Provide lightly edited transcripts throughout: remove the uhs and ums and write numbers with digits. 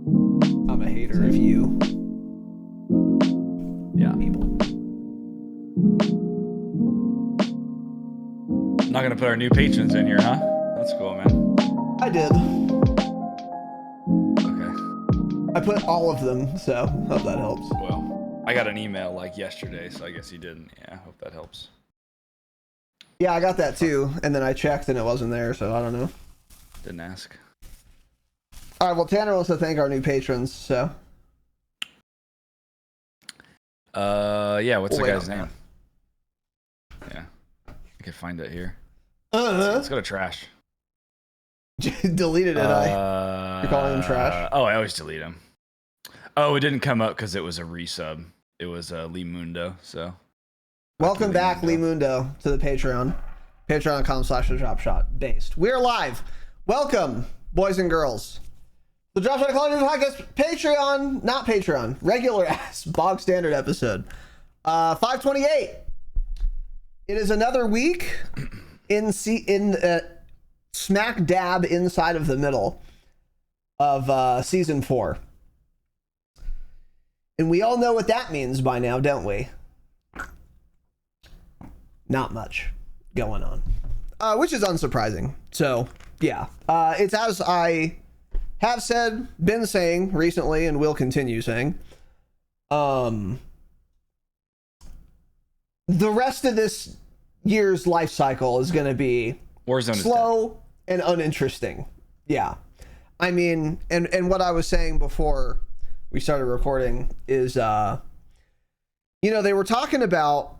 I'm a hater of you. Yeah. People. Not gonna put our new patrons in here, huh? That's cool, man. I did. Okay. I put all of them, so hope that helps. Well, I got an email like yesterday, so I guess you didn't. Yeah, hope that helps. Yeah, I got that too, and then I checked and it wasn't there, so I don't know. Didn't ask. All right, well, Tanner wants to thank our new patrons, so. Yeah, what's We'll the wait guy's on name? Yeah, I can find it here. Uh-huh. Let's go to trash. Deleted it, You're calling him trash? Oh, I always delete him. Oh, it didn't come up because it was a resub. It was Lee Mundo, so. Welcome back, Lee Mundo, to the Patreon. Patreon.com/Dropshot based. We're live. Welcome, boys and girls. The Dropshot Call of Duty Podcast Patreon, not Patreon, regular ass bog standard episode. 528. It is another week in smack dab inside of the middle of season 4. And we all know what that means by now, don't we? Not much going on, which is unsurprising. So yeah, it's as I have said, been saying recently, and will continue saying. The rest of this year's life cycle is going to be Warzone slow and uninteresting. Yeah, I mean, and what I was saying before we started recording is, you know, they were talking about,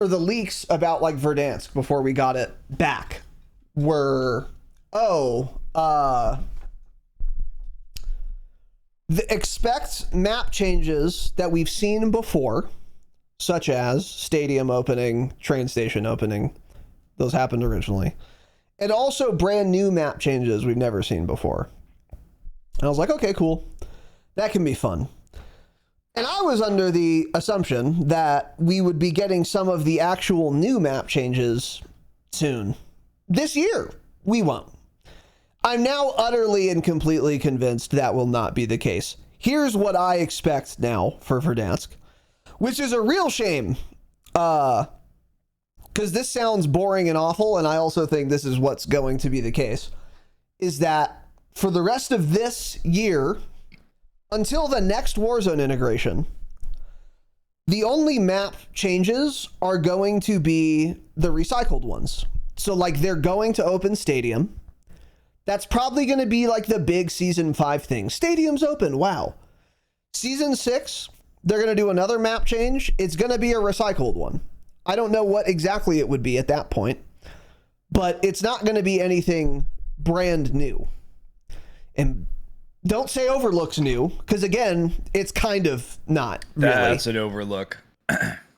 or the leaks about like Verdansk before we got it back were, expect map changes that we've seen before, such as stadium opening, train station opening. Those happened originally. And also brand new map changes we've never seen before. And I was like, okay, cool. That can be fun. And I was under the assumption that we would be getting some of the actual new map changes soon. This year, we won't. I'm now utterly and completely convinced that will not be the case. Here's what I expect now for Verdansk, which is a real shame, because this sounds boring and awful, and I also think this is what's going to be the case, is that for the rest of this year, until the next Warzone integration, the only map changes are going to be the recycled ones. So, like, they're going to open Stadium. That's probably going to be like the big Season 5 thing. Stadium's open, wow. Season 6, they're going to do another map change. It's going to be a recycled one. I don't know what exactly it would be at that point, but it's not going to be anything brand new. And don't say Overlook's new, because again, it's kind of not really. That's an Overlook.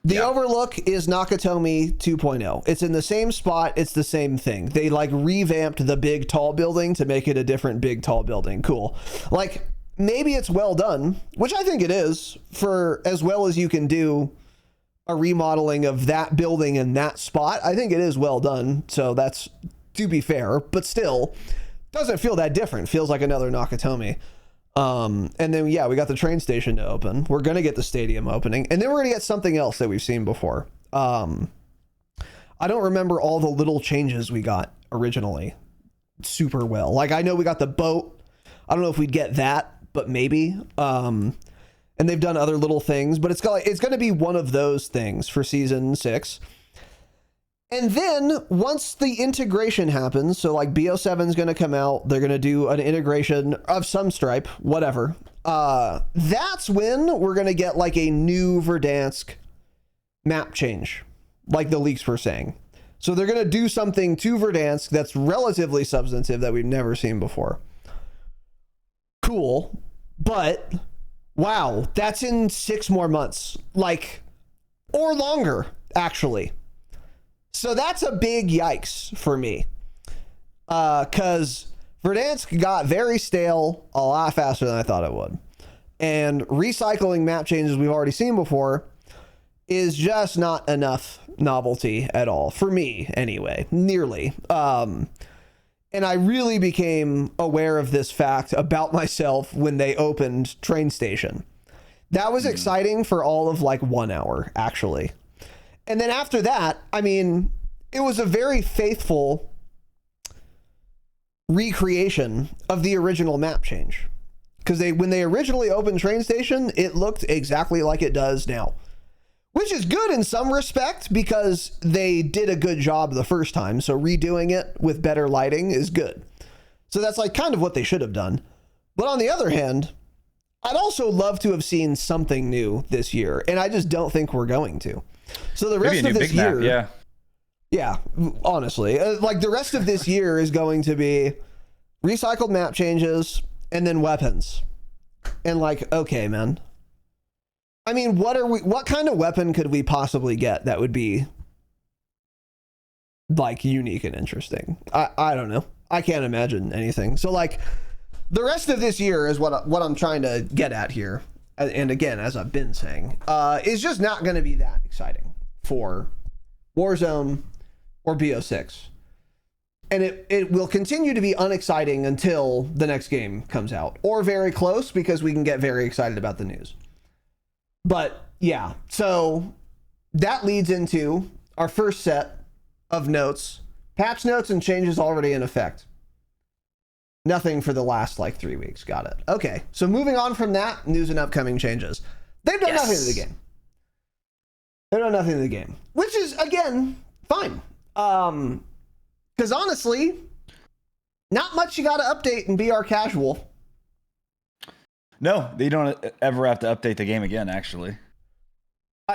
The Overlook is Nakatomi 2.0. It's in the same spot. It's the same thing. They like revamped the big tall building to make it a different big tall building. Cool. Like, maybe it's well done, which I think it is, for as well as you can do a remodeling of that building in that spot. I think it is well done. So that's, to be fair, but still doesn't feel that different. Feels like another Nakatomi. And then, yeah, we got the train station to open. We're going to get the stadium opening, and then we're going to get something else that we've seen before. I don't remember all the little changes we got originally super well. Like, I know we got the boat. I don't know if we'd get that, but maybe. And they've done other little things, but it's going to be one of those things for season 6. And then once the integration happens, so like BO7 is going to come out, they're going to do an integration of some stripe, whatever. That's when we're going to get like a new Verdansk map change, like the leaks were saying. So they're going to do something to Verdansk that's relatively substantive that we've never seen before. Cool. But wow, that's in 6 more months, like, or longer, actually. So that's a big yikes for me, because Verdansk got very stale a lot faster than I thought it would. And recycling map changes we've already seen before is just not enough novelty at all, for me anyway, nearly. And I really became aware of this fact about myself when they opened Train Station. That was exciting for all of like 1 hour, actually. And then after that, I mean, it was a very faithful recreation of the original map change. Because when they originally opened Train Station, it looked exactly like it does now. Which is good in some respect because they did a good job the first time. So redoing it with better lighting is good. So that's like kind of what they should have done. But on the other hand, I'd also love to have seen something new this year. And I just don't think we're going to. So the rest of this year, map, yeah, honestly, like the rest of this year is going to be recycled map changes and then weapons. And like, okay, man. I mean, what kind of weapon could we possibly get that would be like unique and interesting? I don't know. I can't imagine anything. So like the rest of this year is what I'm trying to get at here. And again, as I've been saying, is just not going to be that exciting for Warzone or BO6. And it will continue to be unexciting until the next game comes out or very close because we can get very excited about the news. But yeah, so that leads into our first set of notes, patch notes and changes already in effect. Nothing for the last like 3 weeks. Got it. Okay. So moving on from that, news and upcoming changes. They've done nothing to the game. They've done nothing to the game, which is again, fine. Because honestly, not much you got to update in BR Casual. No, they don't ever have to update the game again, actually.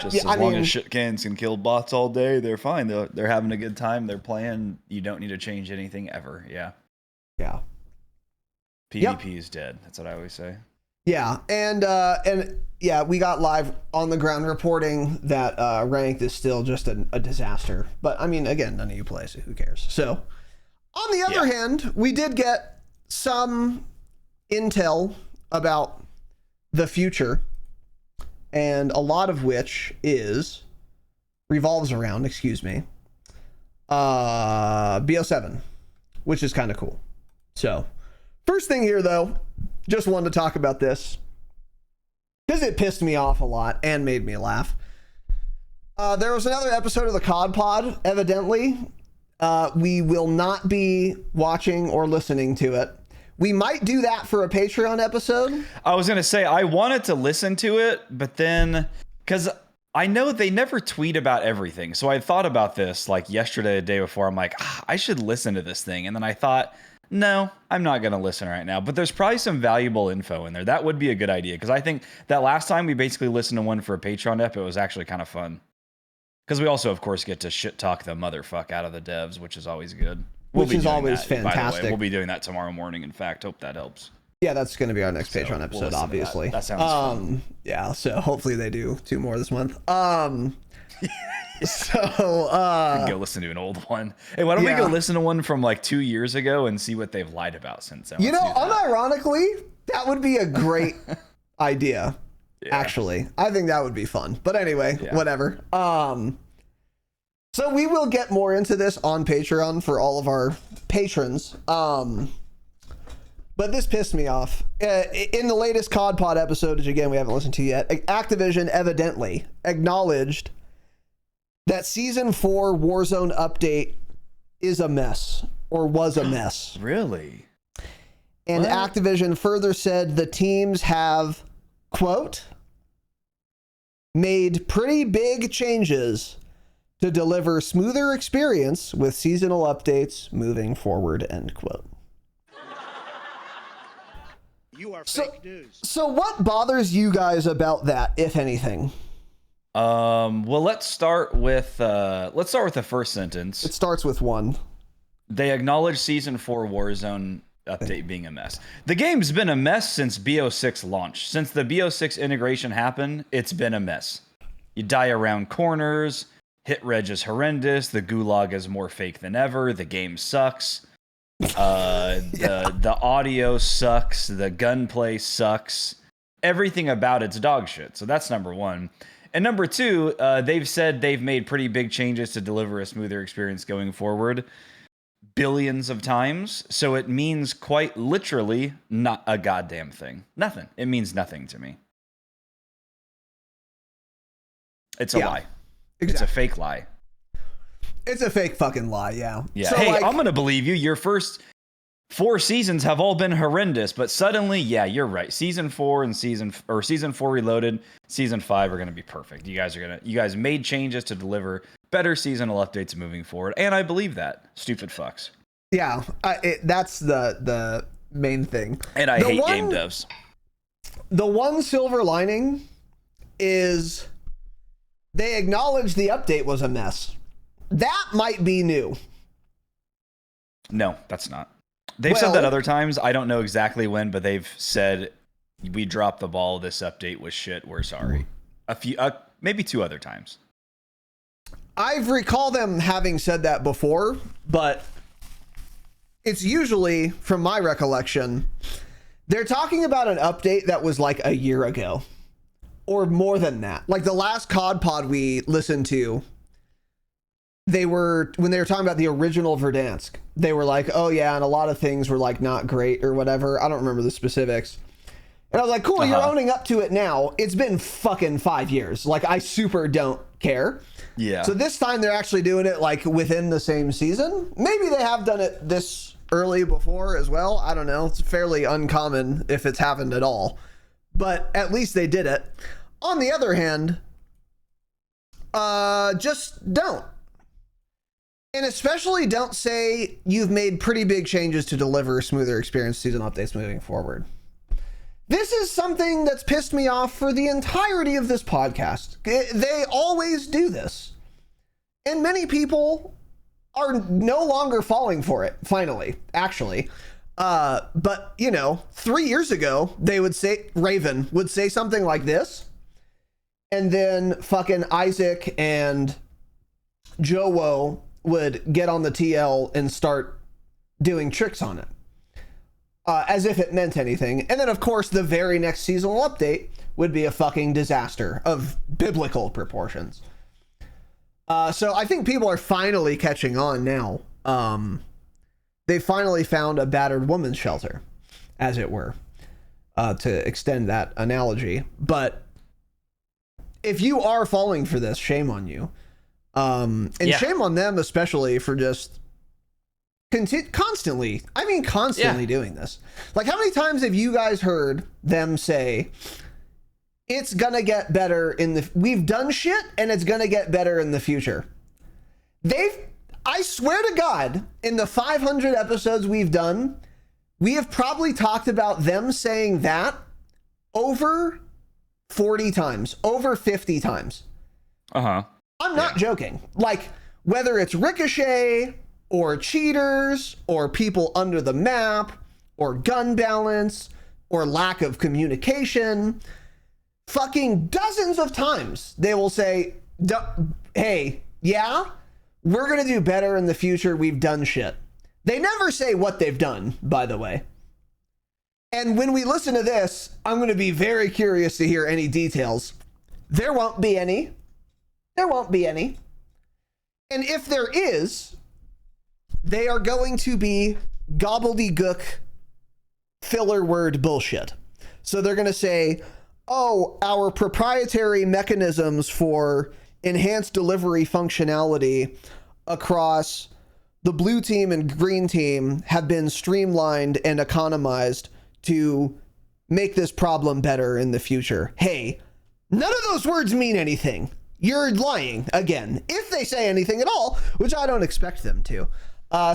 Just as long as shit cans can kill bots all day, they're fine. They're having a good time. They're playing. You don't need to change anything ever. Yeah. Yeah. PvP is dead. That's what I always say. Yeah. And yeah, we got live on the ground reporting that ranked is still just a disaster. But I mean, again, none of you play, so who cares? So on the other hand, we did get some intel about the future, and a lot of which revolves around BO7, which is kind of cool. So first thing here though, just wanted to talk about this because it pissed me off a lot and made me laugh. There was another episode of the COD Pod. Evidently we will not be watching or listening to it. We might do that for a Patreon episode. I was going to say, I wanted to listen to it, but then, because I know they never tweet about everything. So I thought about this like yesterday, the day before. I'm like, I should listen to this thing. And then I thought, no, I'm not going to listen right now. But there's probably some valuable info in there. That would be a good idea. Because I think that last time we basically listened to one for a Patreon ep, it was actually kind of fun. Because we also, of course, get to shit talk the motherfuck out of the devs, which is always good. Which is always fantastic. By the way, we'll be doing that tomorrow morning. In fact, hope that helps. Yeah, that's going to be our next Patreon episode, obviously. That sounds fun. Yeah, so hopefully they do 2 more this month. So we can go listen to an old one. Hey, why don't we go listen to one from like 2 years ago and see what they've lied about since then? You know, unironically, that would be a great idea. Yeah. Actually, I think that would be fun. But anyway, whatever. So we will get more into this on Patreon for all of our patrons. But this pissed me off. In the latest COD Pod episode, which again we haven't listened to yet, Activision evidently acknowledged that Season 4 Warzone update is a mess, or was a mess. Really? And what? Activision further said the teams have, quote, made pretty big changes to deliver smoother experience with seasonal updates moving forward, end quote. You are fake news. So what bothers you guys about that, if anything? Well, let's start with the first sentence. It starts with 1. They acknowledge Season 4 Warzone update being a mess. The game's been a mess since BO6 launched. Since the BO6 integration happened, it's been a mess. You die around corners. Hit reg is horrendous. The gulag is more fake than ever. The game sucks. The audio sucks. The gunplay sucks. Everything about it's dog shit. So that's number 1. And number 2, they've said they've made pretty big changes to deliver a smoother experience going forward. billions of times, so it means quite literally not a goddamn thing. Nothing. It means nothing to me. It's a lie. Exactly. It's a fake lie. It's a fake fucking lie, yeah. Yeah. So, hey, like, I'm going to believe you. Your first 4 seasons have all been horrendous, but suddenly, yeah, you're right. Season 4 and season 4 Reloaded, season 5 are going to be perfect. You guys made changes to deliver better seasonal updates moving forward, and I believe that. Stupid fucks. Yeah, that's the main thing. And I hate game devs. The one silver lining is they acknowledge the update was a mess. That might be new. No, that's not. They've said that other times. I don't know exactly when, but they've said we dropped the ball. This update was shit. We're sorry. A few, maybe 2 other times. I've recall them having said that before, but it's usually, from my recollection, they're talking about an update that was like a year ago or more than that. Like the last COD pod we listened to, when they were talking about the original Verdansk, they were like, oh yeah, and a lot of things were like not great or whatever. I don't remember the specifics. And I was like, cool, you're owning up to it now. It's been fucking 5 years. Like, I super don't care. Yeah. So this time they're actually doing it like within the same season. Maybe they have done it this early before as well. I don't know. It's fairly uncommon if it's happened at all. But at least they did it. On the other hand, just don't. And especially don't say you've made pretty big changes to deliver smoother experience season updates moving forward. This is something that's pissed me off for the entirety of this podcast. They always do this. And many people are no longer falling for it, finally, actually. But, 3 years ago, they would say, Raven would say something like this. And then fucking Isaac and Jowo would get on the TL and start doing tricks on it. As if it meant anything. And then, of course, the very next seasonal update would be a fucking disaster of biblical proportions. So I think people are finally catching on now. They finally found a battered woman's shelter, as it were, to extend that analogy. But if you are falling for this, shame on you. Shame on them, especially for just constantly doing this. Like, how many times have you guys heard them say it's gonna get better we've done shit and it's gonna get better in the future? I swear to God, in the 500 episodes we've done, we have probably talked about them saying that over 40 times, over 50 times. I'm not joking. Like, whether it's Ricochet or cheaters, or people under the map, or gun balance, or lack of communication. Fucking dozens of times they will say, hey, yeah, we're going to do better in the future. We've done shit. They never say what they've done, by the way. And when we listen to this, I'm going to be very curious to hear any details. There won't be any. There won't be any. And if there is, they are going to be gobbledygook filler word bullshit. So they're going to say, oh, our proprietary mechanisms for enhanced delivery functionality across the blue team and green team have been streamlined and economized to make this problem better in the future. Hey, none of those words mean anything. You're lying again, if they say anything at all, which I don't expect them to.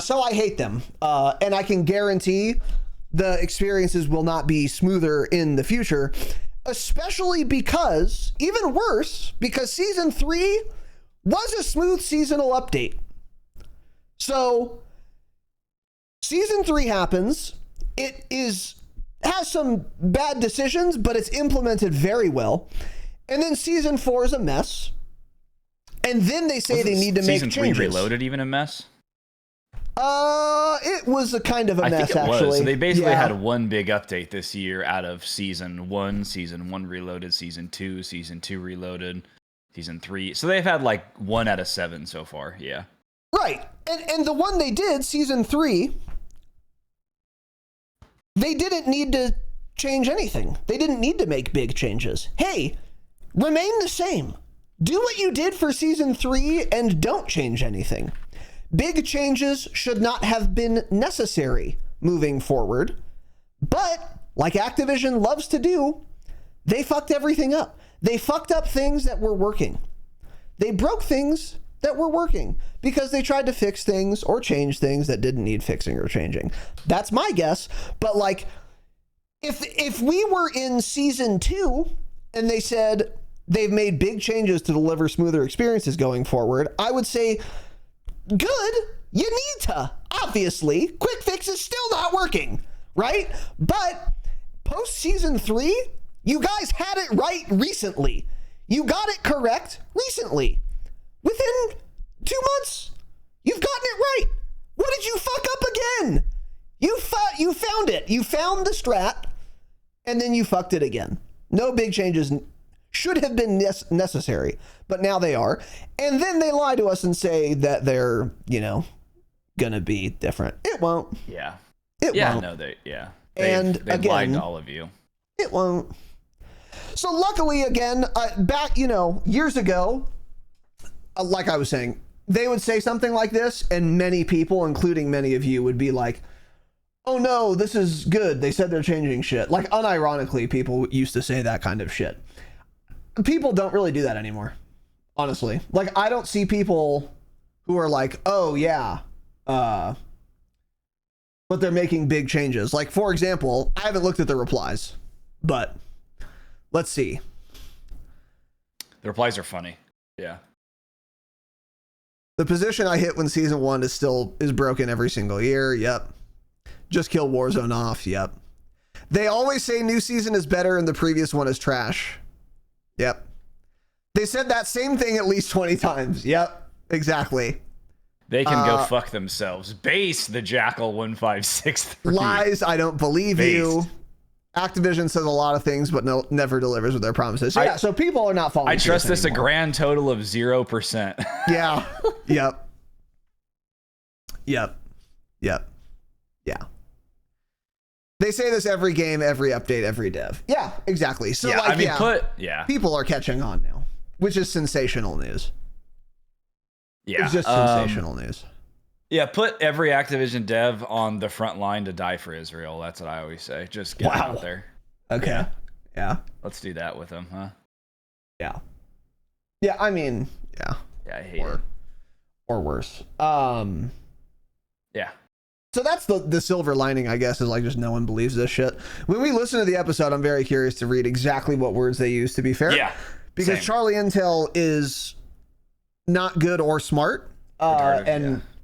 So I hate them. And I can guarantee the experiences will not be smoother in the future, especially because, even worse, because season 3 was a smooth seasonal update. So season 3 happens. It has some bad decisions, but it's implemented very well. And then season 4 is a mess. And then they say they need to make changes. Season 3 Reloaded even a mess? It was a kind of a mess, actually. Was. So they basically had one big update this year out of season 1 Reloaded, season 2 Reloaded, season 3. So they've had like 1 out of 7 so far, yeah. Right. And the one they did, season 3, they didn't need to change anything. They didn't need to make big changes. Hey, remain the same. Do what you did for season 3 and don't change anything. Big changes should not have been necessary moving forward. But, like Activision loves to do, they fucked everything up. They fucked up things that were working. They broke things that were working because they tried to fix things or change things that didn't need fixing or changing. That's my guess. But like, if we were in season 2 and they said they've made big changes to deliver smoother experiences going forward, I would say, good, you need to. Obviously, quick fix is still not working, right? But post season 3, you guys had it right recently. You got it correct recently. Within 2 months, you've gotten it right. What did you fuck up again? You found it. You found the strat, and then you fucked it again. No big changes should have been necessary, but now they are. And then they lie to us and say that they're, gonna be different. It won't. Yeah. It won't. No, they've Again, lied to all of you. It won't. So luckily, again, back, years ago, like I was saying, they would say something like this, and many people, including many of you, would be like, oh no, this is good. They said they're changing shit. Like, unironically, people used to say that kind of shit. People don't really do that anymore, honestly. Like, I don't see people who are like, oh yeah, but they're making big changes. Like, for example, I haven't looked at the replies, but let's see. The replies are funny. Yeah. The position I hit when season 1 is broken every single year. Yep. Just kill Warzone off. Yep. They always say new season is better and the previous one is trash. Yep. They said that same thing at least 20 times. Yep. Exactly. They can go fuck themselves. Base the Jackal 1563. Lies. I don't believe you. Activision says a lot of things, but never delivers with their promises. Yeah, so people are not following. I trust this anymore. A grand total of 0%. Yeah. Yep. Yep. Yep. Yeah. They say this every game, every update, every dev. Yeah, exactly. So people are catching on now, which is sensational news. Yeah. It's just sensational news. Yeah, put every Activision dev on the front line to die for Israel. That's what I always say. Just get it out there. Okay. Yeah. Let's do that with them, huh? Yeah. Yeah, I mean, yeah. Yeah, I hate it. Or worse. Yeah. So that's the silver lining, I guess, is like just no one believes this shit. When we listen to the episode, I'm very curious to read exactly what words they use, to be fair. Yeah. Because same. Charlie Intel is not good or smart.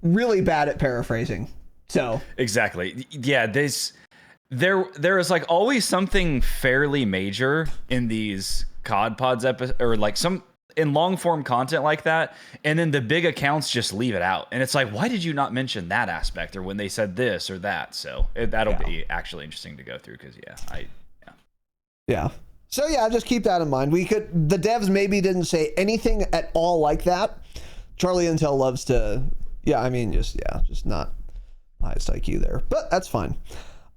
Really bad at paraphrasing. So exactly. Yeah, there is like always something fairly major in these COD pods or like some in long form content like that, and then the big accounts just leave it out, and it's like, why did you not mention that aspect or when they said this or that? So that'll be actually interesting to go through because so just keep that in mind. The devs maybe didn't say anything at all like that. Charlie Intel loves to just not highest IQ there, but that's fine.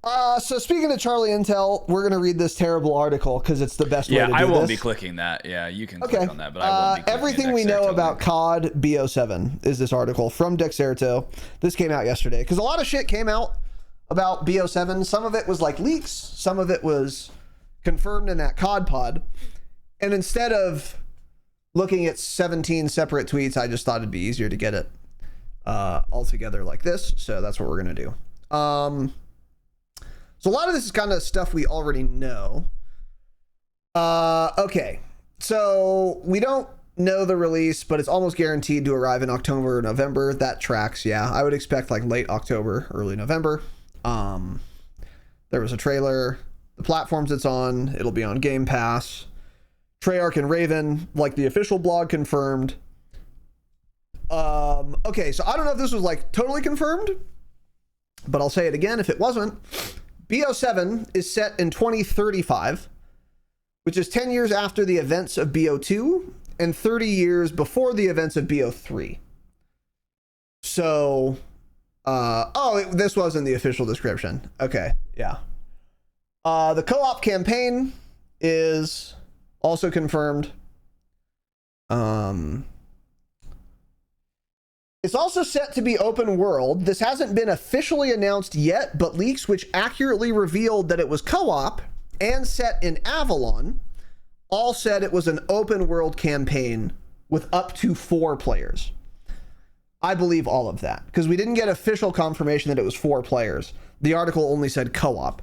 So speaking of Charlie Intel, we're going to read this terrible article because it's the best way to do this. Yeah, I won't be clicking that. Yeah, you can click on that, but I won't be clicking everything we know about COD BO7 is this article from Dexerto. This came out yesterday because a lot of shit came out about BO7. Some of it was like leaks. Some of it was confirmed in that COD pod. And instead of looking at 17 separate tweets, I just thought it'd be easier to get it all together like this. So that's what we're going to do. So a lot of this is kind of stuff we already know. Okay. So we don't know the release, but it's almost guaranteed to arrive in October or November. That tracks. Yeah. I would expect like late October, early November. There was a trailer, the platforms it's on, it'll be on Game Pass. Treyarch and Raven, like the official blog confirmed. Okay. So I don't know if this was like totally confirmed, but I'll say it again if it wasn't. BO7 is set in 2035, which is 10 years after the events of BO2 and 30 years before the events of BO3. So, this was in the official description. Okay, yeah. The co-op campaign is also confirmed. It's also set to be open world. This hasn't been officially announced yet, but leaks which accurately revealed that it was co-op and set in Avalon all said it was an open world campaign with up to 4 players. I believe all of that because we didn't get official confirmation that it was 4 players. The article only said co-op,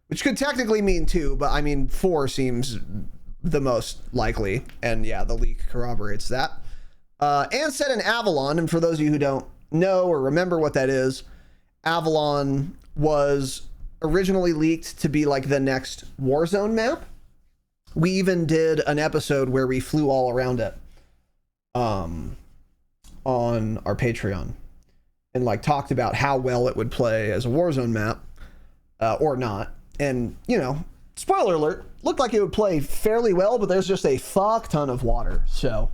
which could technically mean 2, but I mean 4 seems the most likely. And yeah, the leak corroborates that. And set in Avalon, and for those of you who don't know or remember what that is, Avalon was originally leaked to be like the next Warzone map. We even did an episode where we flew all around it on our Patreon and like talked about how well it would play as a Warzone map or not. And, you know, spoiler alert, looked like it would play fairly well, but there's just a fuck ton of water. So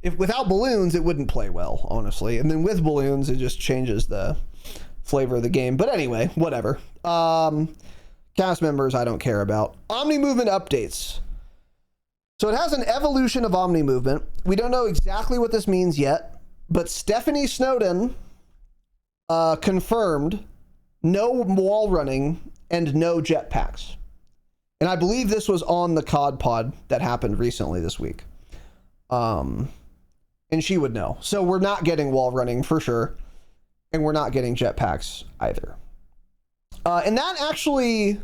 if without balloons, it wouldn't play well, honestly. And then with balloons, it just changes the flavor of the game. But anyway, whatever. Cast members, I don't care about. Omni movement updates. So it has an evolution of Omni movement. We don't know exactly what this means yet, but Stephanie Snowden confirmed no wall running and no jetpacks. And I believe this was on the COD pod that happened recently this week. And she would know. So we're not getting wall running for sure. And we're not getting jetpacks either. And that actually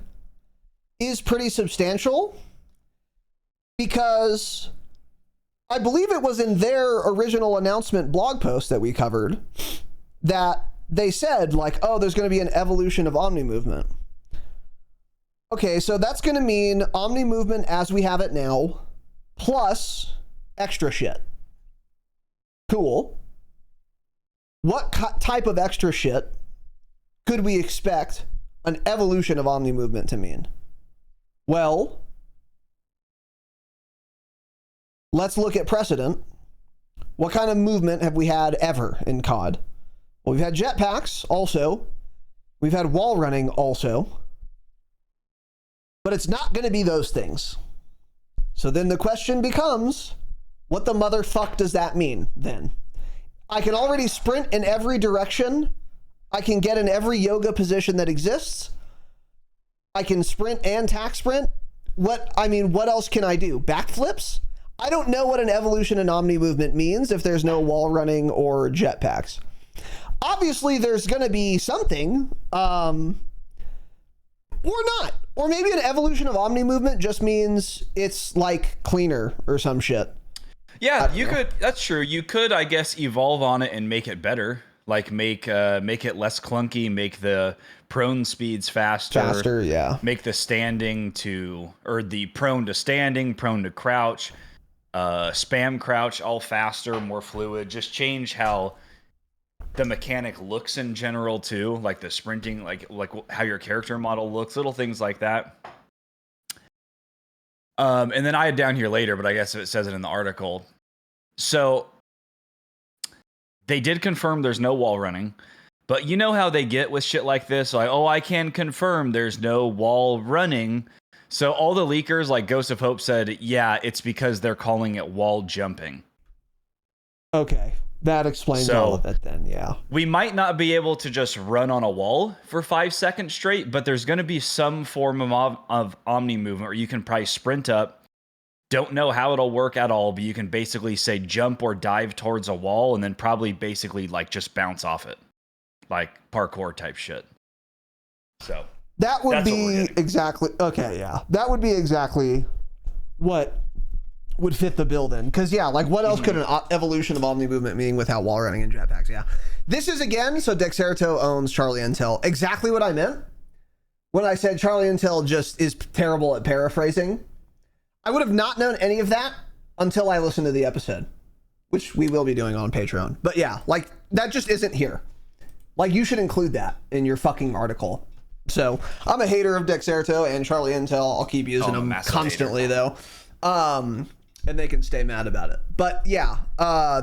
is pretty substantial because I believe it was in their original announcement blog post that we covered that they said like, oh, there's going to be an evolution of Omni movement. Okay, so that's going to mean Omni movement as we have it now plus extra shit. Cool. What type of extra shit could we expect an evolution of Omni movement to mean? Well, let's look at precedent. What kind of movement have we had ever in COD? Well, we've had jetpacks also. We've had wall running also. But it's not going to be those things. So then the question becomes, what the motherfuck does that mean then? I can already sprint in every direction. I can get in every yoga position that exists. I can sprint and tack sprint. What else can I do? Backflips? I don't know what an evolution in Omni movement means if there's no wall running or jetpacks. Obviously, there's going to be something, or not. Or maybe an evolution of Omni movement just means it's like cleaner or some shit. Yeah, you could. That's true. You could, I guess, evolve on it and make it better. Like make it less clunky, make the prone speeds faster. Faster, yeah. Make the the prone to standing, prone to crouch, spam crouch all faster, more fluid. Just change how the mechanic looks in general too, like the sprinting, like how your character model looks, little things like that. And then I had down here later, but I guess it says it in the article. So they did confirm there's no wall running, but you know how they get with shit like this? Like, oh, I can confirm there's no wall running. So all the leakers, like Ghost of Hope said, yeah, it's because they're calling it wall jumping. Okay. That explains all of it then, yeah. We might not be able to just run on a wall for 5 seconds straight, but there's going to be some form of Omni movement where you can probably sprint up. Don't know how it'll work at all, but you can basically say jump or dive towards a wall and then probably basically like just bounce off it. Like parkour type shit. So that would be exactly, okay, yeah. That would be exactly what would fit the build in. Because, yeah, like what else could an evolution of Omni movement mean without wall running and jetpacks? Yeah. This is, again, so Dexerto owns Charlie Intel. Exactly what I meant when I said Charlie Intel just is terrible at paraphrasing. I would have not known any of that until I listened to the episode, which we will be doing on Patreon. But yeah, like that just isn't here. Like you should include that in your fucking article. So I'm a hater of Dexerto and Charlie Intel. I'll keep using them constantly though. And they can stay mad about it. But yeah,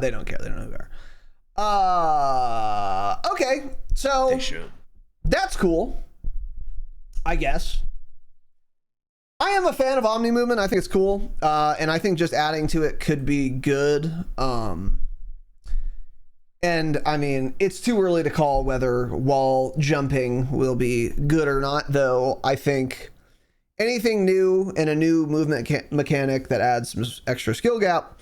they don't care. They don't know who we are. Okay, so They should. that's cool, I guess. I am a fan of Omni movement. I think it's cool, and I think just adding to it could be good. And I mean, it's too early to call whether wall jumping will be good or not, though. I think anything new and a new movement mechanic that adds some extra skill gap,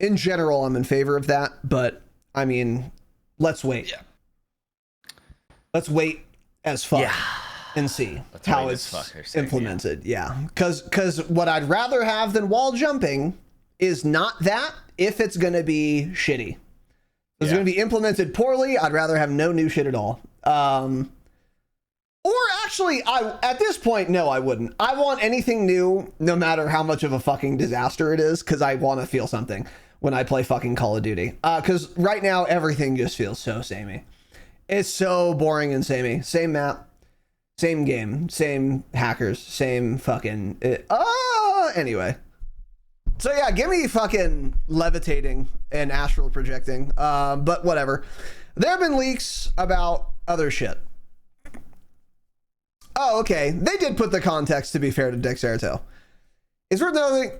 in general, I'm in favor of that. But I mean, let's wait. Yeah. Let's wait as fuck. Yeah. And see Let's how wait it's as fuck, they're saying, implemented. Yeah. Because what I'd rather have than wall jumping is not that if it's going to be shitty. If it's going to be implemented poorly, I'd rather have no new shit at all. Or actually, at this point, no, I wouldn't. I want anything new, no matter how much of a fucking disaster it is, because I want to feel something when I play fucking Call of Duty. Because right now, everything just feels so samey. It's so boring and samey. Same map. Same game, same hackers, same fucking... Anyway. So yeah, give me fucking levitating and astral projecting. But whatever. There have been leaks about other shit. Oh, okay. They did put the context, to be fair, to Dexerto. It's worth noting,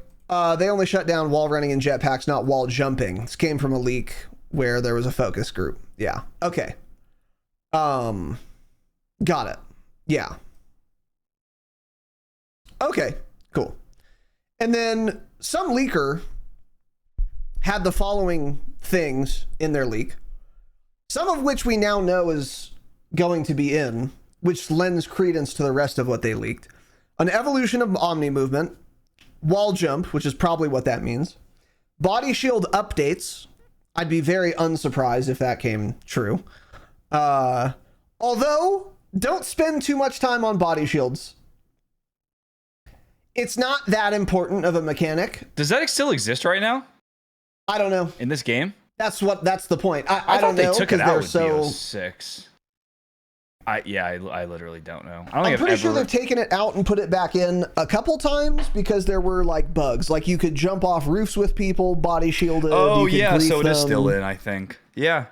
they only shut down wall running and jetpacks, not wall jumping. This came from a leak where there was a focus group. Yeah. Okay. Got it. Yeah. Okay, cool. And then some leaker had the following things in their leak, some of which we now know is going to be in, which lends credence to the rest of what they leaked. An evolution of Omni movement, wall jump, which is probably what that means, body shield updates. I'd be very unsurprised if that came true. Although, don't spend too much time on body shields. It's not that important of a mechanic. Does that still exist right now? I don't know. In this game? That's the point. I don't thought know. they took it out with so BO6. I literally don't know. I'm pretty sure they've taken it out and put it back in a couple times because there were like bugs. Like you could jump off roofs with people, body shielded. Oh you could yeah, grief so it is them. still in, I think. Yeah.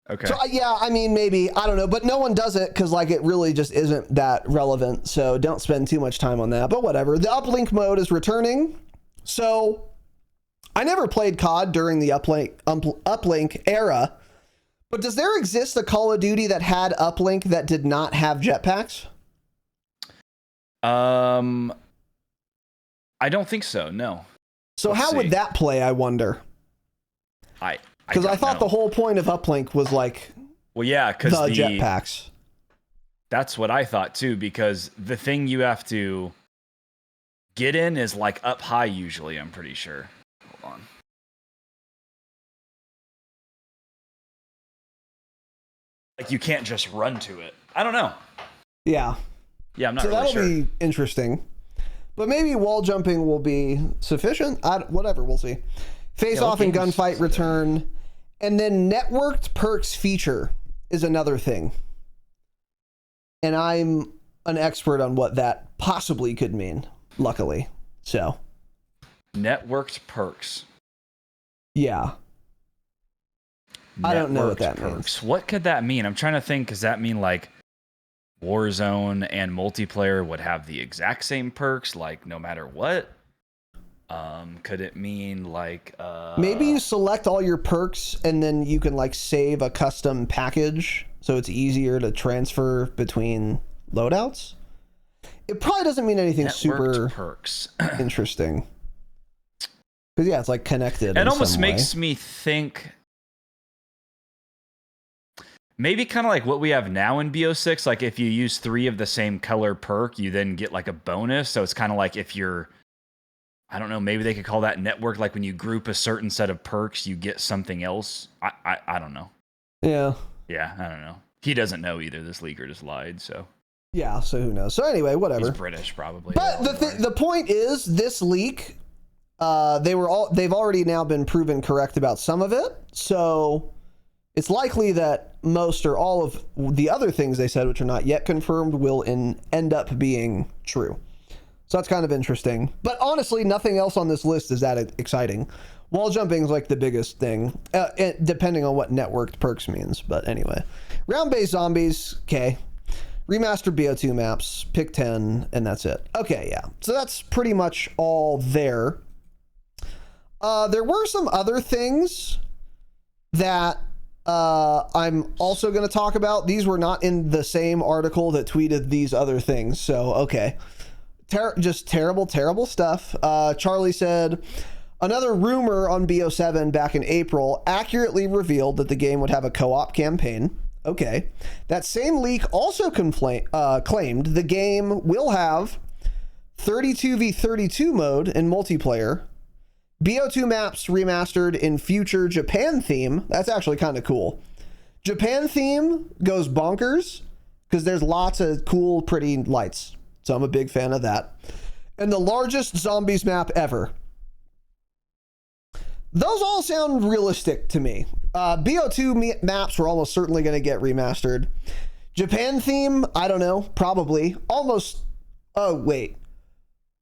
Okay. So yeah, I mean, maybe, I don't know, but no one does it because like it really just isn't that relevant. So don't spend too much time on that, but whatever. The uplink mode is returning. So I never played COD during the uplink era, but does there exist a Call of Duty that had uplink that did not have jetpacks? I don't think so. No. So how would that play, I wonder? Because I thought the whole point of uplink was like, well, yeah, because the jetpacks. That's what I thought too. Because the thing you have to get in is like up high usually. I'm pretty sure. Hold on. Like you can't just run to it. I don't know. Yeah. Yeah, I'm not so really sure. That'll be interesting. But maybe wall jumping will be sufficient. Whatever, we'll see. Face off and gunfight return. And then networked perks feature is another thing. And I'm an expert on what that possibly could mean, luckily. So. Networked perks. Yeah. I don't know what that means. What could that mean? I'm trying to think. Does that mean like Warzone and multiplayer would have the exact same perks, like no matter what? Could it mean like maybe you select all your perks and then you can like save a custom package so it's easier to transfer between loadouts? It probably doesn't mean anything super perks. Interesting. Because yeah, it's like connected. It almost makes me think maybe kind of like what we have now in BO6. Like if you use 3 of the same color perk, you then get like a bonus. So it's kind of like if you're, I don't know, maybe they could call that network. Like when you group a certain set of perks, you get something else. I don't know. Yeah. Yeah, I don't know. He doesn't know either. This leaker just lied, so. Yeah, so who knows? So anyway, whatever. He's British, probably. But the point is, this leak, they've already now been proven correct about some of it. So it's likely that most or all of the other things they said, which are not yet confirmed, will end up being true. So that's kind of interesting. But honestly, nothing else on this list is that exciting. Wall jumping is like the biggest thing, depending on what networked perks means. But anyway, round-based zombies, okay. Remastered BO2 maps, pick 10, and that's it. Okay, yeah. So that's pretty much all there. There were some other things that I'm also going to talk about. These were not in the same article that tweeted these other things. So, okay. Just terrible, terrible stuff. Charlie said, another rumor on BO7 back in April accurately revealed that the game would have a co-op campaign. Okay. That same leak also claimed the game will have 32v32 mode in multiplayer, BO2 maps remastered in future Japan theme. That's actually kind of cool. Japan theme goes bonkers because there's lots of cool, pretty lights. So I'm a big fan of that. And the largest zombies map ever. Those all sound realistic to me. BO2 maps were almost certainly going to get remastered. Japan theme, I don't know, probably. Almost, oh wait,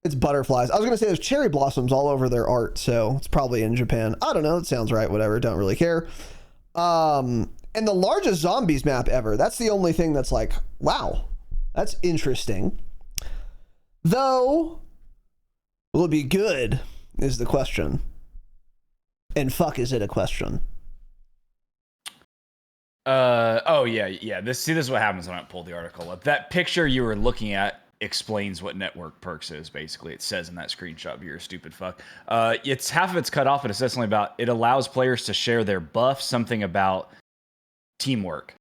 it's butterflies. I was going to say there's cherry blossoms all over their art, so it's probably in Japan. I don't know, it sounds right, whatever, don't really care. And the largest zombies map ever, that's the only thing that's like, wow, that's interesting. Though, will it be good, is the question. And fuck, is it a question? Oh yeah. This is what happens when I pull the article up. That picture you were looking at explains what network perks is. Basically, it says in that screenshot. But you're a stupid fuck. It's half of it's cut off, and it says something about it allows players to share their buff. Something about teamwork.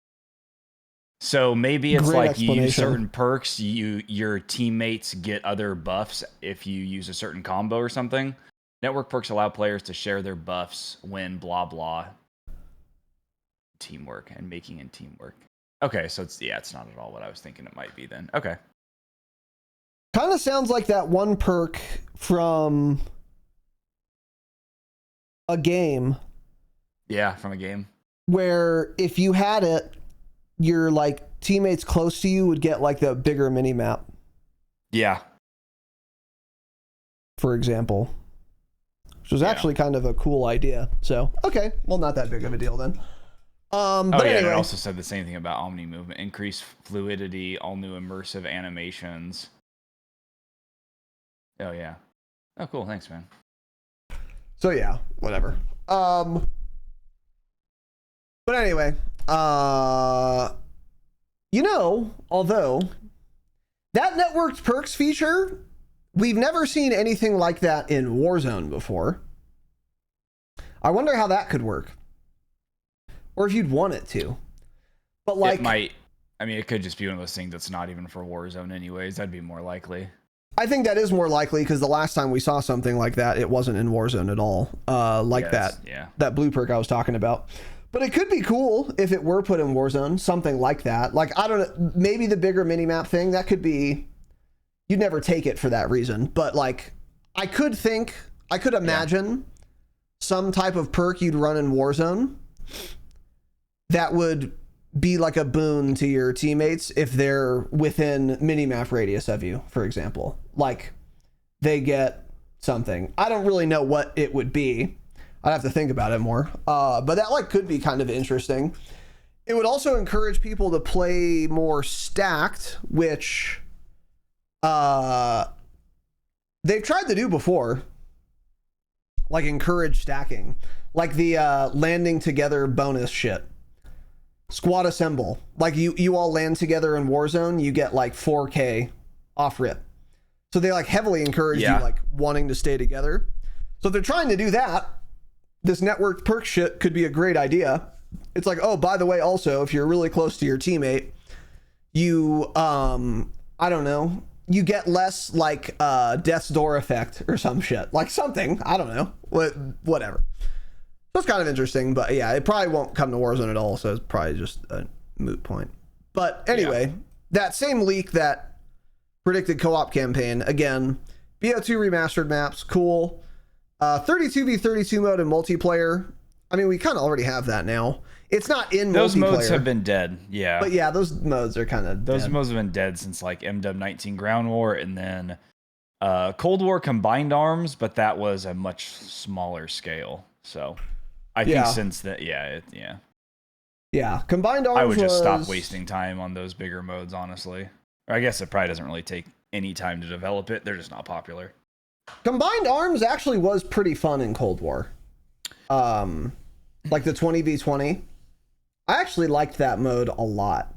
So maybe it's Great like you use certain perks. Your teammates get other buffs if you use a certain combo or something. Network perks allow players to share their buffs when blah blah. Teamwork and making in teamwork. Okay, so it's not at all what I was thinking it might be then. Okay. Kind of sounds like that one perk from a game. Yeah, from a game. Where if you had it, your like teammates close to you would get like the bigger mini map. Yeah. For example. Which was actually kind of a cool idea. So, okay. Well, not that big of a deal then. But anyway. It also said the same thing about Omni movement. Increased fluidity, all new immersive animations. Oh, yeah. Oh, cool. Thanks, man. So, yeah. Whatever. But anyway. Although that networked perks feature, we've never seen anything like that in Warzone before. I wonder how that could work. Or if you'd want it to. But like, it might. I mean, it could just be one of those things that's not even for Warzone anyways. That'd be more likely. I think that is more likely because the last time we saw something like that, it wasn't in Warzone at all. That blue perk I was talking about. But it could be cool if it were put in Warzone, something like that. Like, I don't know, maybe the bigger minimap thing, that could be, you'd never take it for that reason. But like, I could imagine some type of perk you'd run in Warzone that would be like a boon to your teammates if they're within minimap radius of you, for example. Like, they get something. I don't really know what it would be. I'd have to think about it more. But that like could be kind of interesting. It would also encourage people to play more stacked, which they've tried to do before. Like encourage stacking. Like the landing together bonus shit. Squad assemble. Like you all land together in Warzone, you get like 4K off rip. So they like heavily encourage you like wanting to stay together. So if they're trying to do that, this networked perk shit could be a great idea. It's like, oh, by the way, also, if you're really close to your teammate, you, I don't know, you get less like death's door effect or some shit. Like something, I don't know, whatever. So it's kind of interesting, but yeah, it probably won't come to Warzone at all, so it's probably just a moot point. But anyway, that same leak that predicted co-op campaign, again, BO2 remastered maps, cool. 32v32 mode in multiplayer. I mean, we kind of already have that now. It's not in those multiplayer. Those modes have been dead, yeah. But yeah, those modes are kind of Those modes have been dead since like MW19 Ground War, and then Cold War combined arms, but that was a much smaller scale. So I think since that, yeah, combined arms. I would just stop wasting time on those bigger modes, honestly. Or I guess it probably doesn't really take any time to develop it. They're just not popular. Combined arms actually was pretty fun in Cold War. Like the 20v20. I actually liked that mode a lot.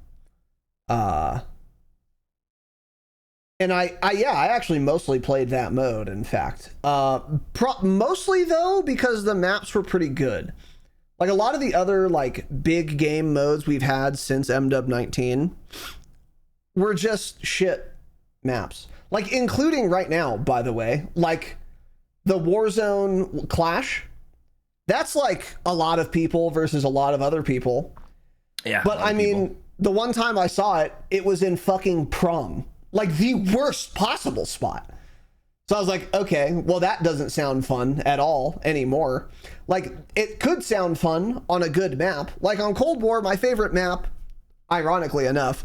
And I actually mostly played that mode, in fact. Mostly, though, because the maps were pretty good. Like, a lot of the other, like, big game modes we've had since MW19 were just shit maps. Like, including right now, by the way. Like, the Warzone Clash. That's, like, a lot of people versus a lot of other people. Yeah. But, I mean, the one time I saw it, it was in fucking prom. Like the worst possible spot. So I was like, okay, well, that doesn't sound fun at all anymore. Like, it could sound fun on a good map. Like on Cold War, my favorite map, ironically enough,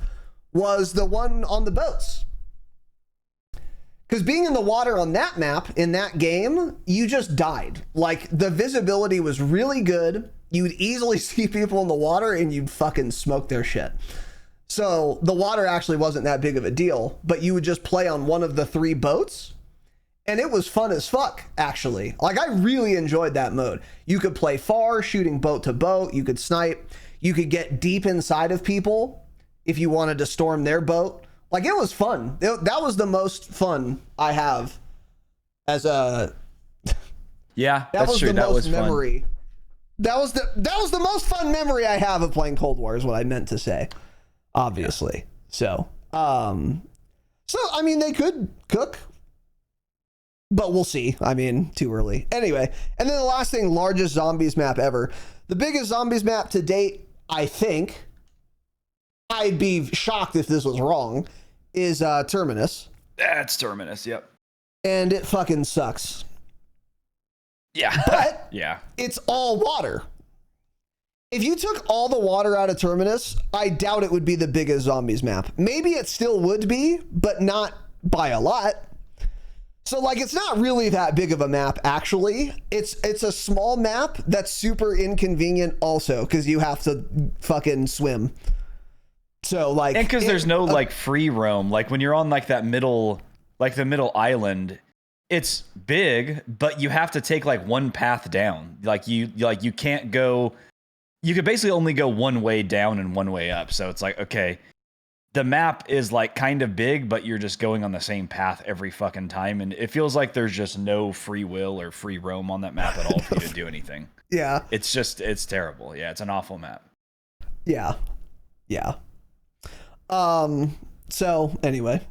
was the one on the boats. Because being in the water on that map, in that game, you just died. Like, the visibility was really good. You'd easily see people in the water and you'd fucking smoke their shit. So the water actually wasn't that big of a deal, but you would just play on one of the 3 boats, and it was fun as fuck, actually. Like, I really enjoyed that mode. You could play far, shooting boat to boat. You could snipe. You could get deep inside of people if you wanted to storm their boat. Like, it was fun. That was the most fun I have as a... Yeah, that was true. the That most was memory. Fun. That was the most fun memory I have of playing Cold War, is what I meant to say. Obviously. Yeah. So I mean, they could cook, but we'll see. I mean, too early. Anyway, and then the last thing, largest zombies map ever. The biggest zombies map to date, I think, I'd be shocked if this was wrong, is Terminus. That's Terminus, yep. And it fucking sucks. Yeah. But yeah, it's all water. If you took all the water out of Terminus, I doubt it would be the biggest zombies map. Maybe it still would be, but not by a lot. So, like, it's not really that big of a map, actually. It's a small map that's super inconvenient also, because you have to fucking swim. So, like... And because there's no, like, free roam. Like, when you're on, like, that middle... Like, the middle island, it's big, but you have to take, like, one path down. Like, you can't go... You could basically only go one way down and one way up. So it's like, okay, the map is like kind of big, but you're just going on the same path every fucking time. And it feels like there's just no free will or free roam on that map at all for you to do anything. Yeah. It's terrible. Yeah, it's an awful map. Yeah. Yeah. So anyway.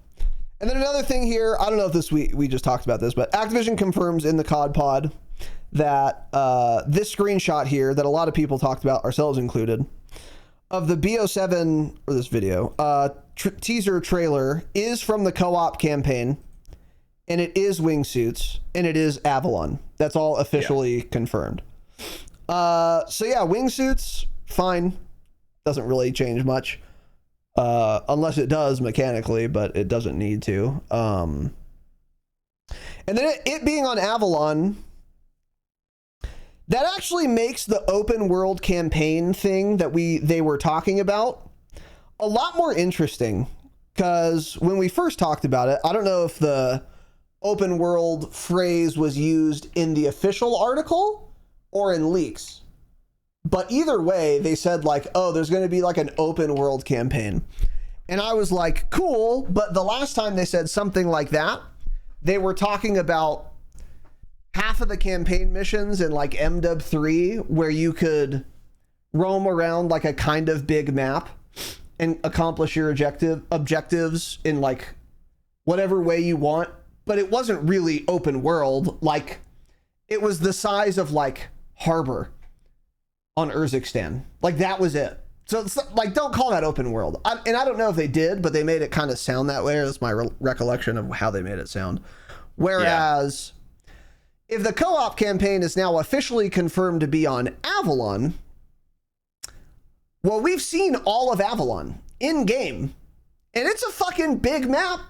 And then another thing here, I don't know if we just talked about this, but Activision confirms in the COD pod that this screenshot here that a lot of people talked about, ourselves included, of the BO7, or this video, teaser trailer is from the co-op campaign, and it is wingsuits, and it is Avalon. That's all officially confirmed. So yeah, wingsuits, fine. Doesn't really change much. Unless it does mechanically, but it doesn't need to. And then it being on Avalon... That actually makes the open world campaign thing that they were talking about a lot more interesting, because when we first talked about it, I don't know if the open world phrase was used in the official article or in leaks, but either way, they said like, oh, there's going to be like an open world campaign. And I was like, cool. But the last time they said something like that, they were talking about half of the campaign missions in like MW3 where you could roam around like a kind of big map and accomplish your objectives in like whatever way you want. But it wasn't really open world. Like, it was the size of like Harbor on Urzikstan. Like, that was it. So it's like, don't call that open world. And I don't know if they did, but they made it kind of sound that way. That's my recollection of how they made it sound. Whereas if the co-op campaign is now officially confirmed to be on Avalon, well, we've seen all of Avalon in game, and it's a fucking big map.